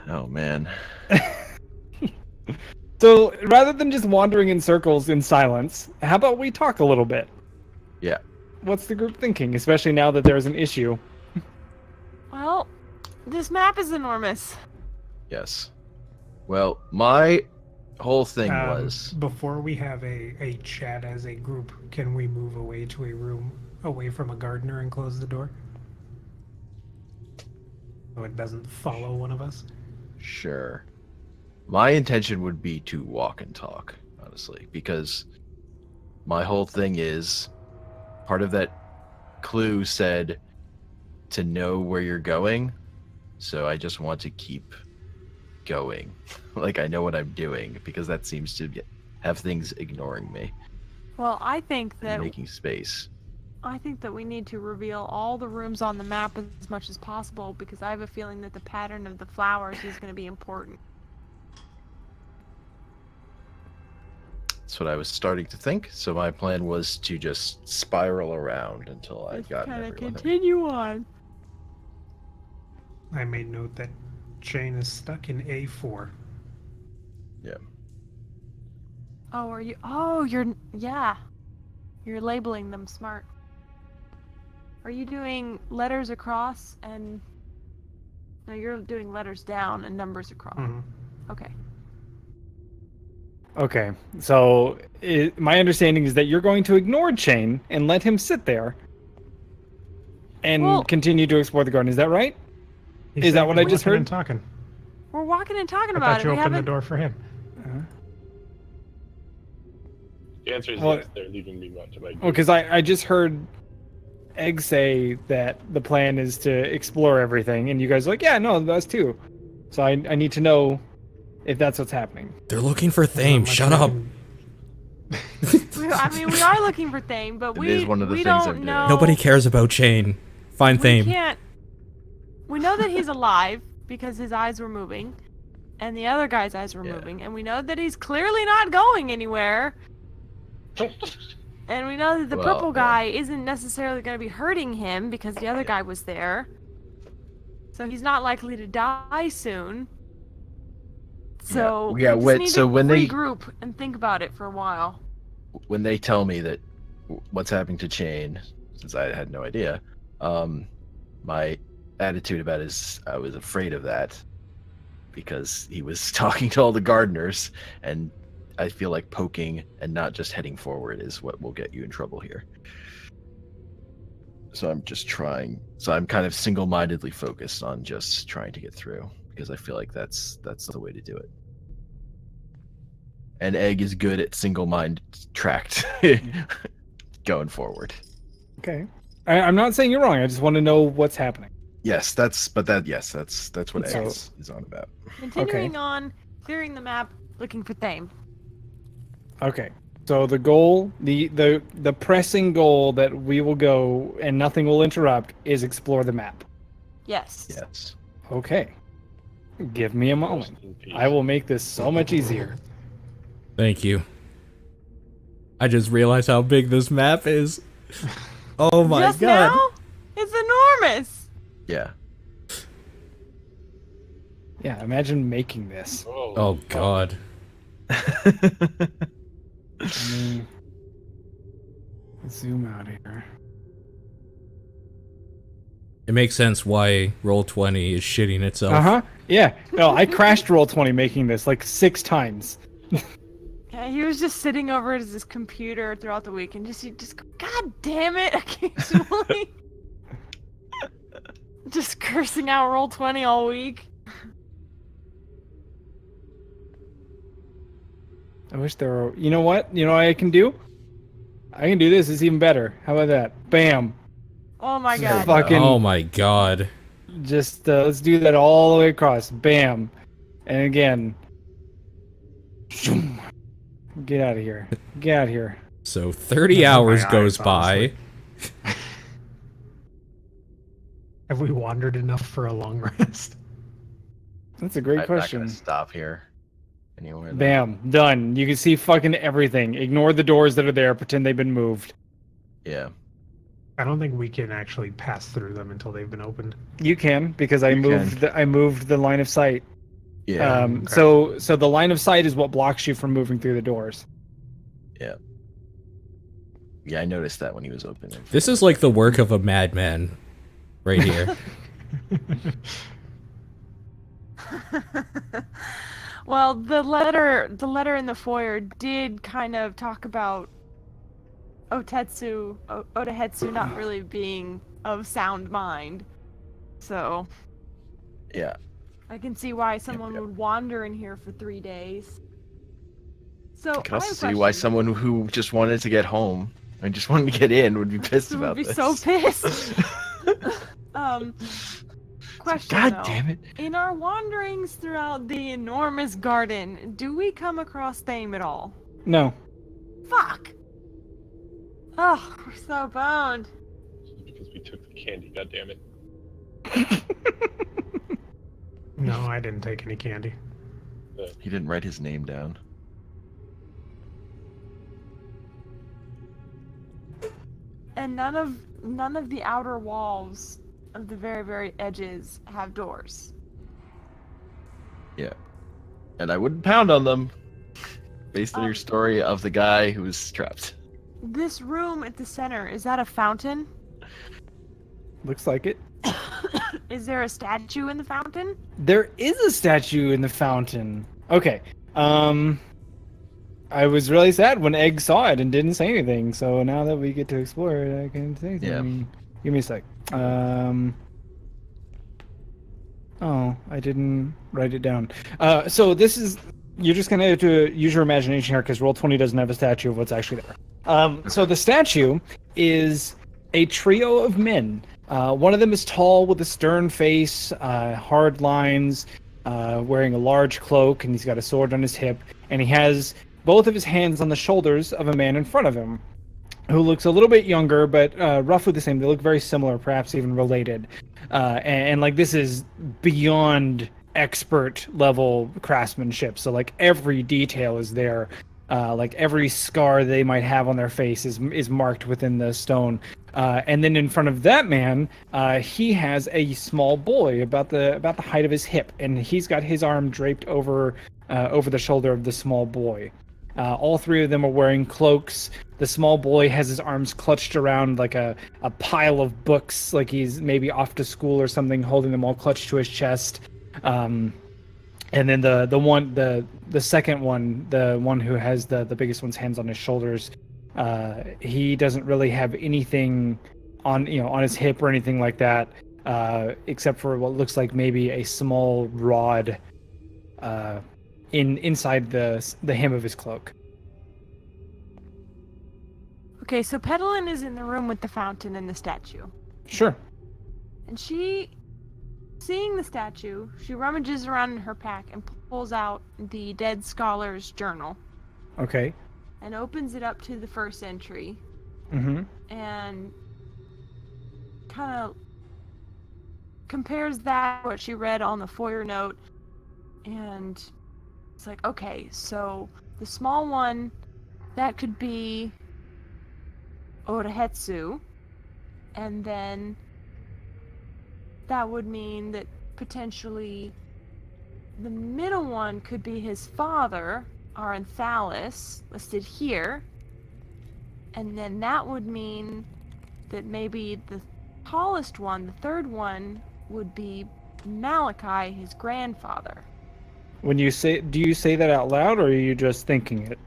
Oh man. So rather than just wandering in circles in silence, how about we talk a little bit? Yeah. What's the group thinking, especially now that there's an issue? Well, this map is enormous. Yes. Well, my whole thing was Before we have a chat as a group, can we move away to a room away from a gardener and close the door? So it doesn't follow one of us? sure. My intention would be to walk and talk, honestly, because my whole thing is part of that clue said to know where you're going, so I just want to keep going. Like I know what I'm doing, because that seems to have things ignoring me Well, I think that and making space. we need to reveal all the rooms on the map as much as possible, because I have a feeling that the pattern of the flowers is going to be important. That's what I was starting to think. So my plan was to just spiral around until I Just got kind of everyone. continue on. I made note that Jane is stuck in A4. Yeah. Oh, are you? Oh, you're. Yeah. You're labeling them smart. Are you doing letters across and. No, you're doing letters down and numbers across. Mhm. Okay. Okay, so my understanding is that you're going to ignore Chain and let him sit there and Well- continue to explore the garden. Is that right? He Is that said what we're I just walking heard? and talking. We're walking and talking I about thought it. you We opened the haven't. door for him. The answer is Well- yes. They're leaving me to my. Well, because I just heard Egg say that the plan is to explore everything, and you guys are like, yeah, no, that's too. So I need to know if that's what's happening. They're looking for Thame. Not much Shut we up. can- I mean, we are looking for Thame, but It we is one of the we things don't I'm doing. know. Nobody cares about Chain. Find We Thame. can't. We know that he's alive because his eyes were moving, and the other guy's eyes were Yeah. moving, and we know that he's clearly not going anywhere. And we know that the Well, purple yeah. guy isn't necessarily going to be hurting him because the other guy was there. So he's not likely to die soon. So Yeah, we just when- need so to when they- regroup and think about it for a while. When they tell me that what's happening to Chain, since I had no idea, my attitude about it is I was afraid of that because he was talking to all the gardeners, and I feel like poking and not just heading forward is what will get you in trouble here. So I'm just trying. So I'm kind of single-mindedly focused on just trying to get through because I feel like that's the way to do it. And Egg is good at single-mind tracked going forward. Okay. I'm not saying you're wrong. I just want to know what's happening. Yes, that's what Egg So- is on about. Continuing on, clearing the map, looking for Thame. Okay. So the goal, the pressing goal that we will go and nothing will interrupt is explore the map. Yes. Yes. Okay. Give me a moment. Rest in peace. I will make this so much easier. Thank you. I just realized how big this map is. Oh my Just god. now? It's enormous. Yeah. Yeah, imagine making this. Oh god. Let me zoom out here. It makes sense why Roll20 is shitting itself. Uh-huh. Yeah. No, I crashed Roll20 making this like 6 times. Yeah, he was just sitting over at his computer throughout the week and just go, God damn it, occasionally. Just cursing out Roll20 all week. I wish there were... You know what? You know what I can do? I can do this. It's even better. How about that? Bam. Oh my god. Fucking... Oh my god. Just, let's do that all the way across. Bam. And again. Zoom. Get out of here. Get out of here. So 30 Those are my hours eyes, goes by. honestly. Have we wandered enough for a long rest? That's a great I'm question. not gonna stop here. Anywhere. though. Bam. Done. You can see fucking everything. Ignore the doors that are there. Pretend they've been moved. Yeah. I don't think we can actually pass through them until they've been opened. You can because I You moved can. I moved the line of sight. Yeah. okay. So the line of sight is what blocks you from moving through the doors. Yeah, I noticed that when he was opening. This is like the work of a madman right here. Well, the letter in the foyer did kind of talk about Odahetsu not really being of sound mind. So Yeah. I can see why someone yep. would wander in here for 3 days. So I can I also have a see why question. someone who just wanted to get home I just wanted to get in. Would be pissed Would about be this. so pissed. Question God though. damn it! In our wanderings throughout the enormous garden, do we come across Thame at all? No. Fuck! Oh, we're so boned. Because we took the candy, god damn it. No, I didn't take any candy. He didn't write his name down. And none of the outer walls of the very, very edges have doors. Yeah. And I wouldn't pound on them based on your story of the guy who was trapped. This room at the center, is that a fountain? Looks like it. Is there a statue in the fountain? There is a statue in the fountain. Okay. I was really sad when Egg saw it and didn't say anything. So now that we get to explore it, I can say something. Yeah. Give me a sec. Oh, I didn't write it down. So this is... You're just going to have to use your imagination here because Roll20 doesn't have a statue of what's actually there. So the statue is a trio of men. One of them is tall with a stern face, hard lines, wearing a large cloak, and he's got a sword on his hip, and he has both of his hands on the shoulders of a man in front of him, who looks a little bit younger, but roughly the same. They look very similar, perhaps even related. And like this is beyond expert level craftsmanship. So like every detail is there. Like every scar they might have on their face is marked within the stone. And then in front of that man, he has a small boy about the height of his hip, and he's got his arm draped over the shoulder of the small boy. All three of them are wearing cloaks. The small boy has his arms clutched around like a pile of books, like he's maybe off to school or something, holding them all clutched to his chest. And then the second one, the one who has the biggest one's hands on his shoulders, he doesn't really have anything on his hip or anything like that, except for what looks like maybe a small rod inside the hem of his cloak. Okay, so Pedalin is in the room with the fountain and the statue. Sure. And she, seeing the statue, she rummages around in her pack and pulls out the dead scholar's journal. Okay. And opens it up to the first entry. Mm-hmm. And kind of compares that to what she read on the foyer note. And it's like, okay, so the small one, that could be Orahetsu. And then that would mean that potentially the middle one could be his father, Aranthalis, listed here. And then that would mean that maybe the tallest one, the third one, would be Malachi, his grandfather. Do you say that out loud, or are you just thinking it?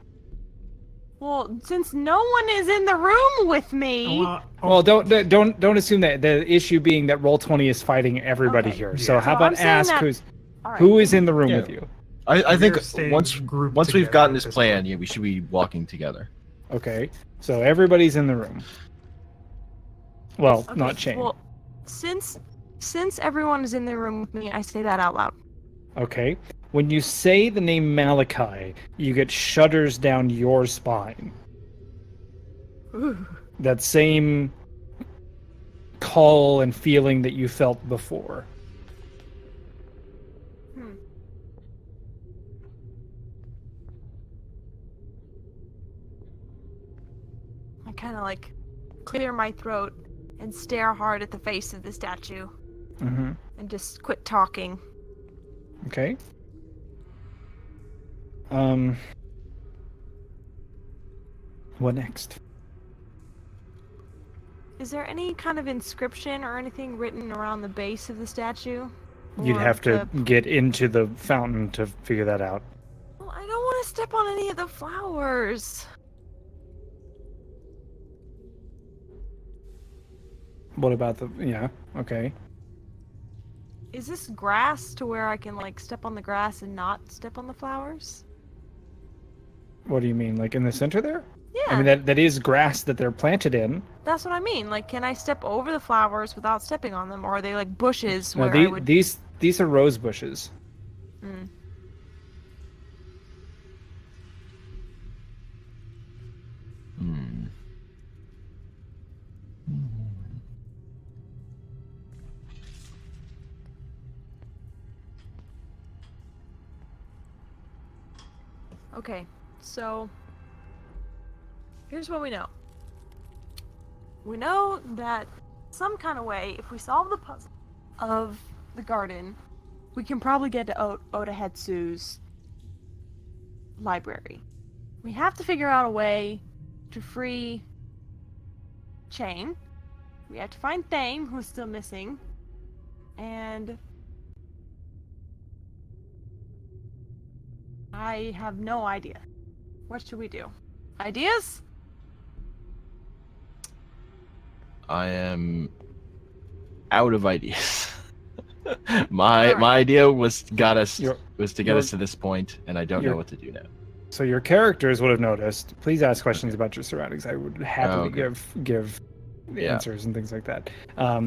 Well, since no one is in the room with me... Well, don't assume that, the issue being that Roll20 is fighting everybody Okay. here. Yeah. So how So about I'm saying ask that- Alright. who is in the room Yeah. with you? I think We're staying once grouped we've together gotten at this plan, point. yeah, we should be walking together. Okay. So everybody's in the room. Well, Okay, not Shane. Well, since everyone is in the room with me, I say that out loud. Okay. When you say the name Malachi, you get shudders down your spine. Ooh. That same call and feeling that you felt before. I kind of like clear my throat and stare hard at the face of the statue Mm-hmm. and just quit talking. Okay. What next? Is there any kind of inscription or anything written around the base of the statue? You'd Or have to the- get into the fountain to figure that out. Well, I don't want to step on any of the flowers. What about the... Yeah, okay. Is this grass to where I can like step on the grass and not step on the flowers? What do you mean? Like in the center there? I mean, that is grass that they're planted in. That's what I mean. Like, can I step over the flowers without stepping on them, or are they like bushes No, where I would? these are rose bushes. Mm. Hmm. Okay, so here's what we know. We know that some kind of way, if we solve the puzzle of the garden, we can probably get to Odahetsu's library. We have to figure out a way to free Chain. We have to find Thame, who's still missing. And I have no idea. What should we do? Ideas? I am out of ideas. my Alright. idea was to get us Your- to this point, and I don't know what to do now. So your characters would have noticed. Please ask questions about your surroundings. I would happily okay. give Yeah. answers and things like that.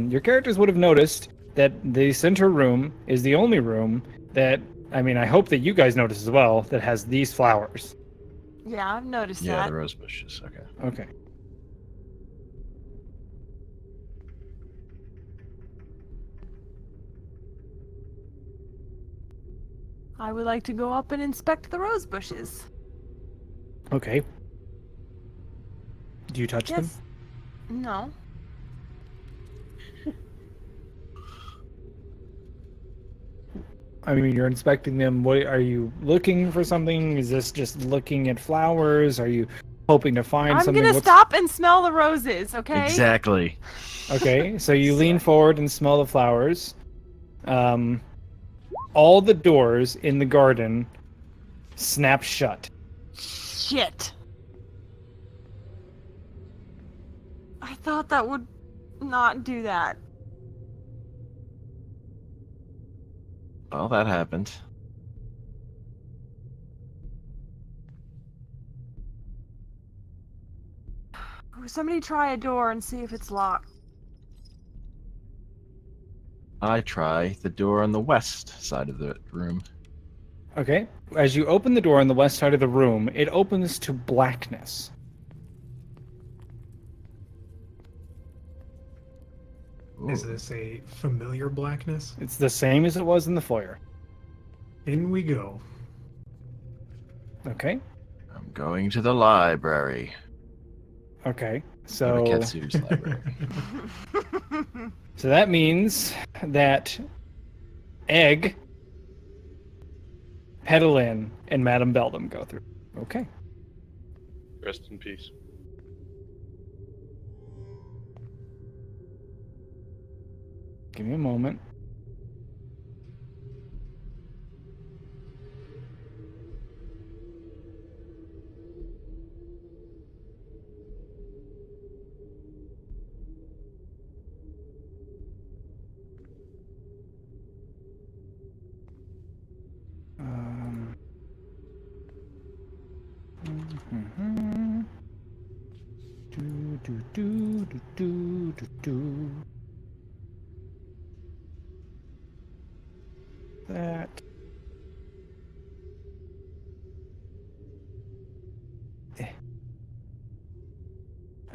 Your characters would have noticed that the center room is the only room that, I mean, I hope that you guys notice as well, that has these flowers. Yeah, I've noticed Yeah, that. the rose bushes. Okay. Okay. I would like to go up and inspect the rose bushes. Okay. Do you touch them? Yes. No. I mean, you're inspecting them. What are you looking for? Something? Is this just looking at flowers? Are you hoping to find I'm something? gonna stop and smell the roses, okay? Exactly. Okay, so you lean forward and smell the flowers. All the doors in the garden snap shut. Shit. I thought that would not do that. Well, that happened. Somebody try a door and see if it's locked. I try the door on the west side of the room. Okay. As you open the door on the west side of the room, it opens to blackness. Is Ooh. this a familiar blackness? It's the same as it was in the foyer. In we go. Okay. I'm going to the library. Okay. So Ketsu's library. so that means that Egg, Pedalin, and Madame Beldam go through. Okay. Rest in peace. Give me a moment. Mhm. Do. That.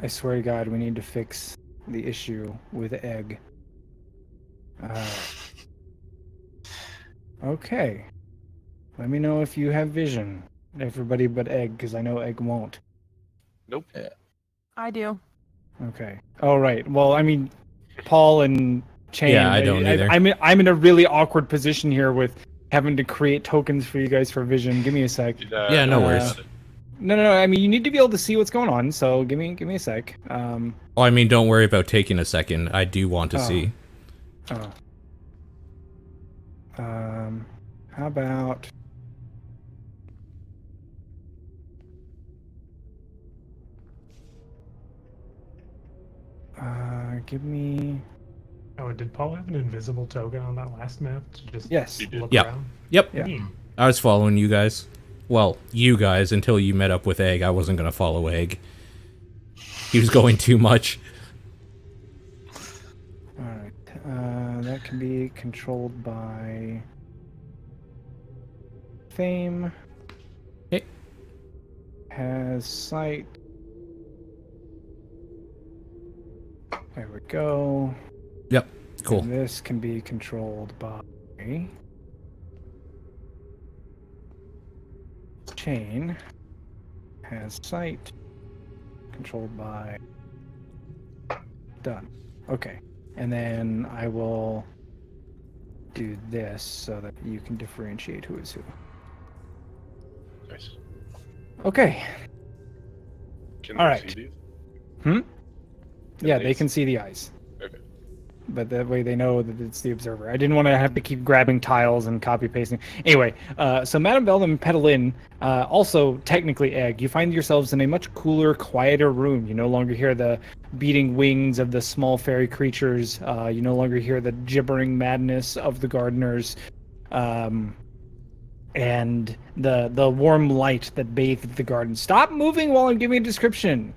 I swear to God, we need to fix the issue with Egg. Okay. Let me know if you have vision. Everybody but Egg, because I know Egg won't. Nope. I do. Okay. All right. Well, I mean, Paul and Chain. Yeah, I don't either. I'm in a really awkward position here with having to create tokens for you guys for vision. Give me a sec. Yeah, no worries. No. I mean, you need to be able to see what's going on. So give me a sec. Well, I mean, don't worry about taking a second. I do want to see. Oh. How about? Give me. Oh, did Paul have an invisible token on that last map to just Yes. He did. look Yep. around? Yep. Yeah. Hmm. I was following you guys. Well, you guys, until you met up with Egg. I wasn't going to follow Egg. He was going too much. Alright. That can be controlled by Fame. Hey. Has sight. There we go. Yep, cool. And this can be controlled by Chain. Has sight. Controlled by Done. Okay. And then I will do this so that you can differentiate who is who. Nice. Okay. Can All they right. see these? Yeah, they they can see- see the eyes. Okay. But that way they know that it's the observer. I didn't want to have to keep grabbing tiles and copy pasting. Anyway, so Madame Belle and Petalin, also technically Egg, you find yourselves in a much cooler, quieter room. You no longer hear the beating wings of the small fairy creatures. You no longer hear the gibbering madness of the gardeners. And the warm light that bathed the garden. Stop moving while I'm giving a description.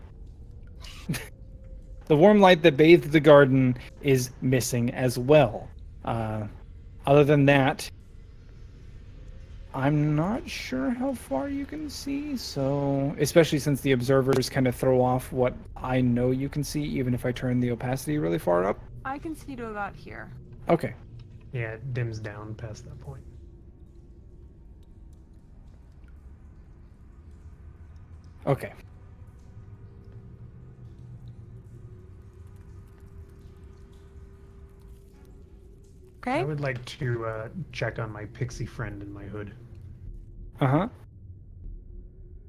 The warm light that bathed the garden is missing as well. Other than that, I'm not sure how far you can see, so especially since the observers kind of throw off what I know you can see, even if I turn the opacity really far up. I can see to about here. Okay. Yeah, it dims down past that point. Okay. Okay. I would like to check on my pixie friend in my hood. Uh-huh.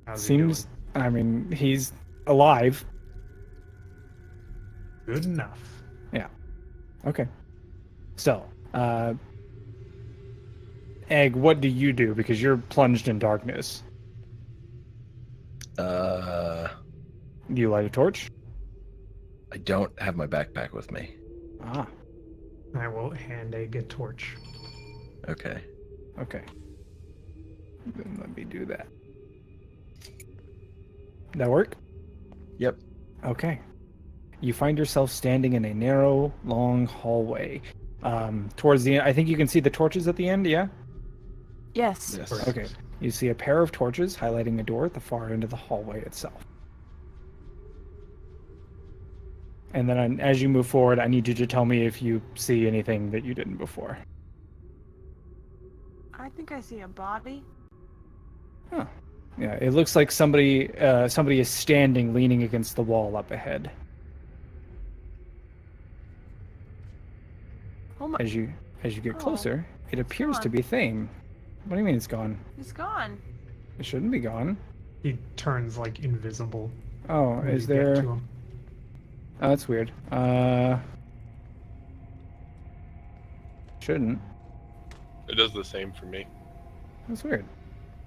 How's he Seems, I mean, he's alive. doing? Good enough. Okay. So, Egg, what do you do? Because you're plunged in darkness. I You light a torch? don't have my backpack with me. Ah, I will hand Egg a torch. Okay. okay. Then let me do that. That work? Yep. Okay. You find yourself standing in a narrow, long hallway. Towards the end, I think you can see the torches at the end, yeah? Yes. Yes. Okay. You see a pair of torches highlighting a door at the far end of the hallway itself. And then as you move forward, I need you to tell me if you see anything that you didn't before. I think I see a body. Huh. Yeah, it looks like somebody is standing leaning against the wall up ahead. Oh my! As you get Oh, closer, it appears to gone. be Thame. What do you mean it's gone? He's gone. It shouldn't be gone. He turns like invisible. Oh, when is you get there? to him. Oh, that's weird. Shouldn't. It does the same for me. That's weird.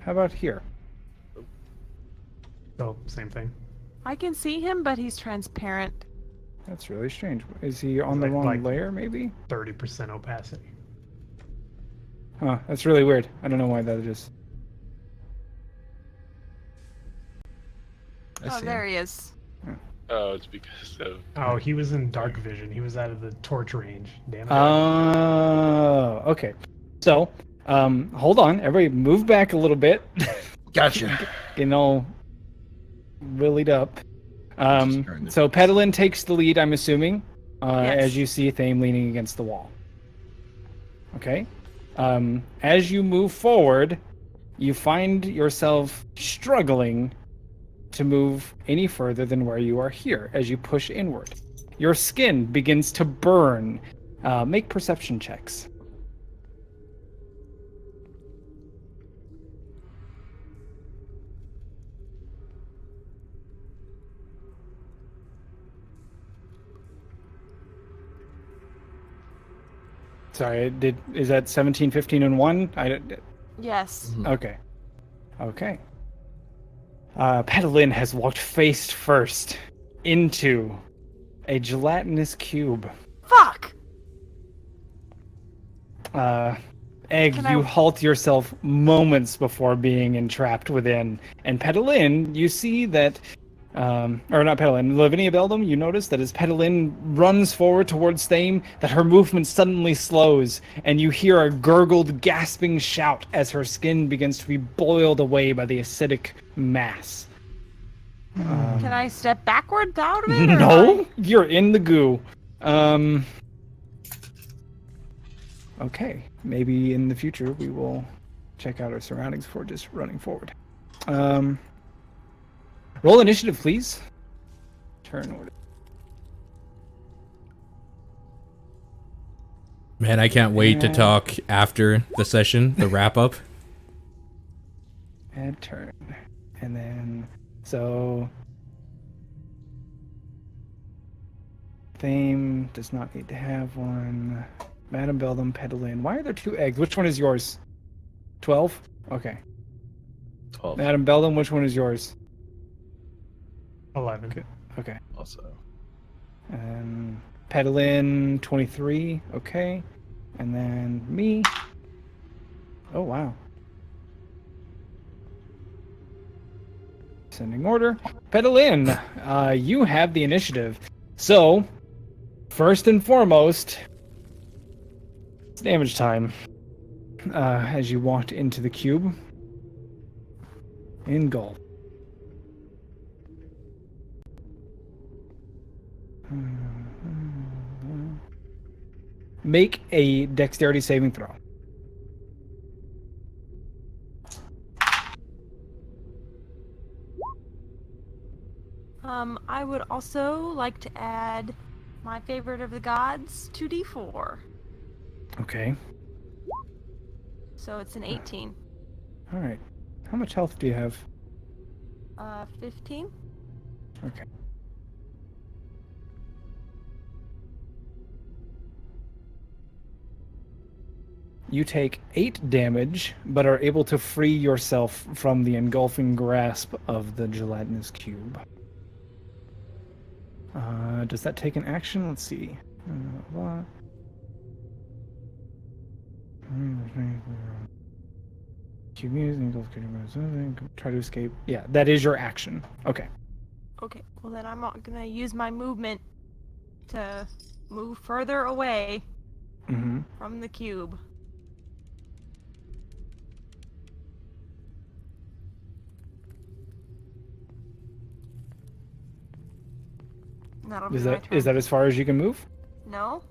How about here? Oh, same thing. I can see him, but he's transparent. That's really strange. Is he on the wrong Like- layer, maybe? 30% opacity. Huh, that's really weird. I don't know why that is. I Oh, see there him. he is. Oh, it's because of. Oh, he was in dark vision. He was out of the torch range. Damn it. Oh, okay. So, hold on. Everybody move back a little bit. Gotcha. Getting all willied up. Just turn it. So Petalin takes the lead, I'm assuming, Yes. as you see Thame leaning against the wall. Okay. As you move forward, you find yourself struggling to move any further than where you are here as you push inward. Your skin begins to burn. Make perception checks. Sorry, is that 17, 15, and 1? Yes. Okay. Okay. Petalin has walked face first into a gelatinous cube. Fuck! Egg, Can you I- halt yourself moments before being entrapped within. And Petalin, you see that, or not Petalin, Lavinia Beldam, you notice that as Petalin runs forward towards Thame, that her movement suddenly slows, and you hear a gurgled, gasping shout as her skin begins to be boiled away by the acidic mass. Can I step backwards out of it? Or No, you're in the goo. Okay, maybe in the future we will check out our surroundings before just running forward. Roll initiative, please. Turn order. Man, I can't wait to And- talk after the session, the wrap up. And turn. And then, so... Thame does not need to have one. Madam Beldam, Petalin. Why are there 2 eggs? Which one is yours? 12? Okay. 12 Madam Beldam, which one is yours? 11. Okay. also. And Petalin, 23. Okay. And then me. Oh, wow. Sending order. Petalin, you have the initiative. So, first and foremost, it's damage time. As you walked into the cube. Engulf. Make a dexterity saving throw. I would also like to add my favorite of the gods, 2d4. Okay. So it's an 18. All right. How much health do you have? 15. Okay. You take 8 damage, but are able to free yourself from the engulfing grasp of the gelatinous cube. Does that take an action? Let's see. Try to escape. Yeah, that is your action. Okay. Okay, well then I'm not gonna use my movement to move further away Mm-hmm. from the cube. That'll be Is my that turn. is that as far as you can move? No?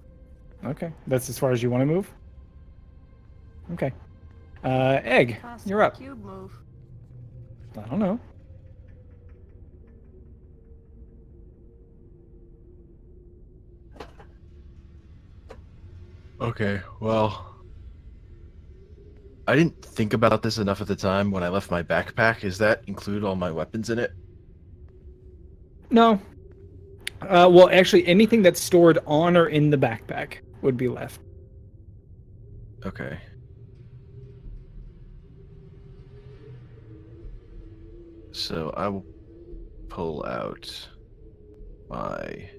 Okay, that's as far as you want to move. Okay. Egg, Fast you're up. Cube move. I don't know. Okay, well, I didn't think about this enough at the time when I left my backpack. Is that include all my weapons in it? No. Well, actually, anything that's stored on or in the backpack would be left. Okay. So I will pull out my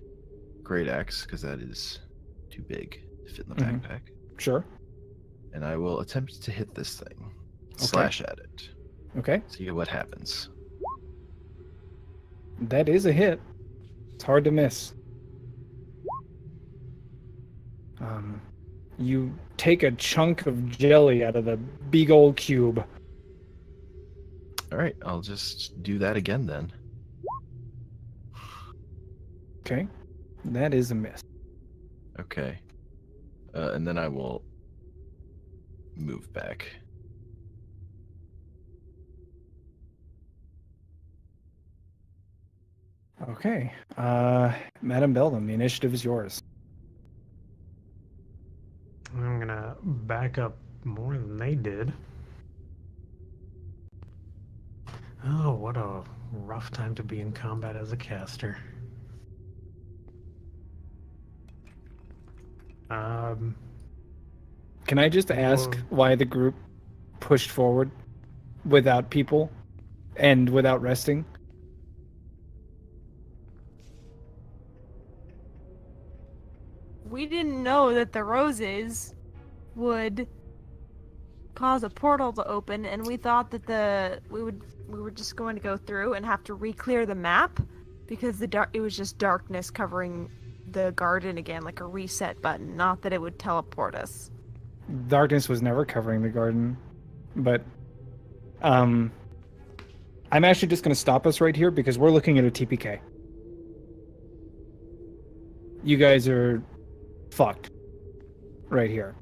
great axe because that is too big to fit in the Mhm. backpack, Sure. and I will attempt to hit this thing, slash at it, Okay. see what happens. That is a hit. It's hard to miss. You take a chunk of jelly out of the big old cube. All right, I'll just do that again then. Okay. That is a miss. Okay. And then I will move back. Okay. Madam Beldam, the initiative is yours. I'm gonna back up more than they did. Oh, what a rough time to be in combat as a caster. Can I just ask Whoa. why the group pushed forward without people and without resting? We didn't know that the roses would cause a portal to open, and we thought that we were just going to go through and have to re-clear the map because it was just darkness covering the garden again, like a reset button. Not that it would teleport us. Darkness was never covering the garden, but I'm actually just going to stop us right here because we're looking at a TPK. You guys are fucked right here.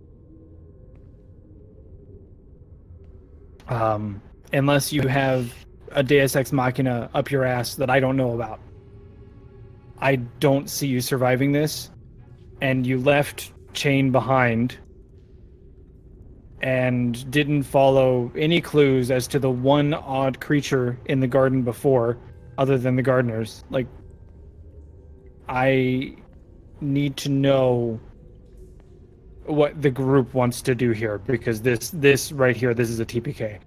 Unless you have a Deus Ex Machina up your ass that I don't know about. I don't see you surviving this, and you left Chain behind and didn't follow any clues as to the one odd creature in the garden before, other than the gardeners. Like, I need to know what the group wants to do here, because this right here, this is a TPK.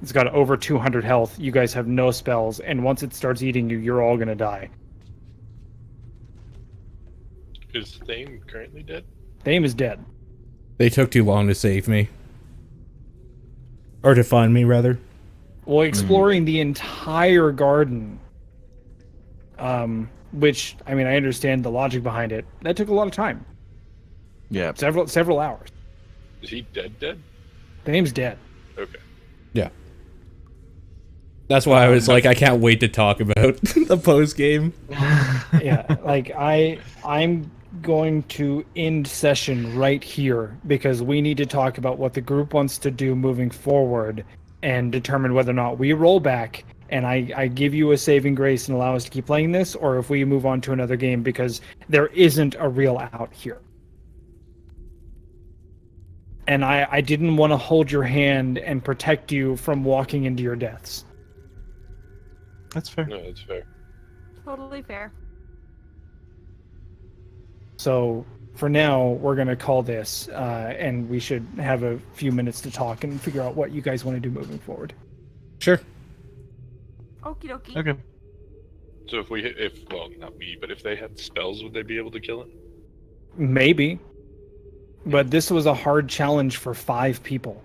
It's got over 200 health. You guys have no spells, and once it starts eating you, you're all gonna die. Is Thane currently dead? Thame is dead. They took too long to save me. Or to find me, rather. Well, exploring the entire garden, which, I mean, I understand the logic behind it. That took a lot of time. Yeah. Several hours. Is he dead? Thame's dead. Okay. Yeah. That's why I was like, I can't wait to talk about the post game. Yeah, like I'm going to end session right here because we need to talk about what the group wants to do moving forward and determine whether or not we roll back and I give you a saving grace and allow us to keep playing this, or if we move on to another game, because there isn't a real out here. And I didn't want to hold your hand and protect you from walking into your deaths. That's fair. No, that's fair. Totally fair. So for now, we're going to call this, and we should have a few minutes to talk and figure out what you guys want to do moving forward. Sure. Okie dokie. Okay. So if they had spells, would they be able to kill him? Maybe. But this was a hard challenge for 5 people.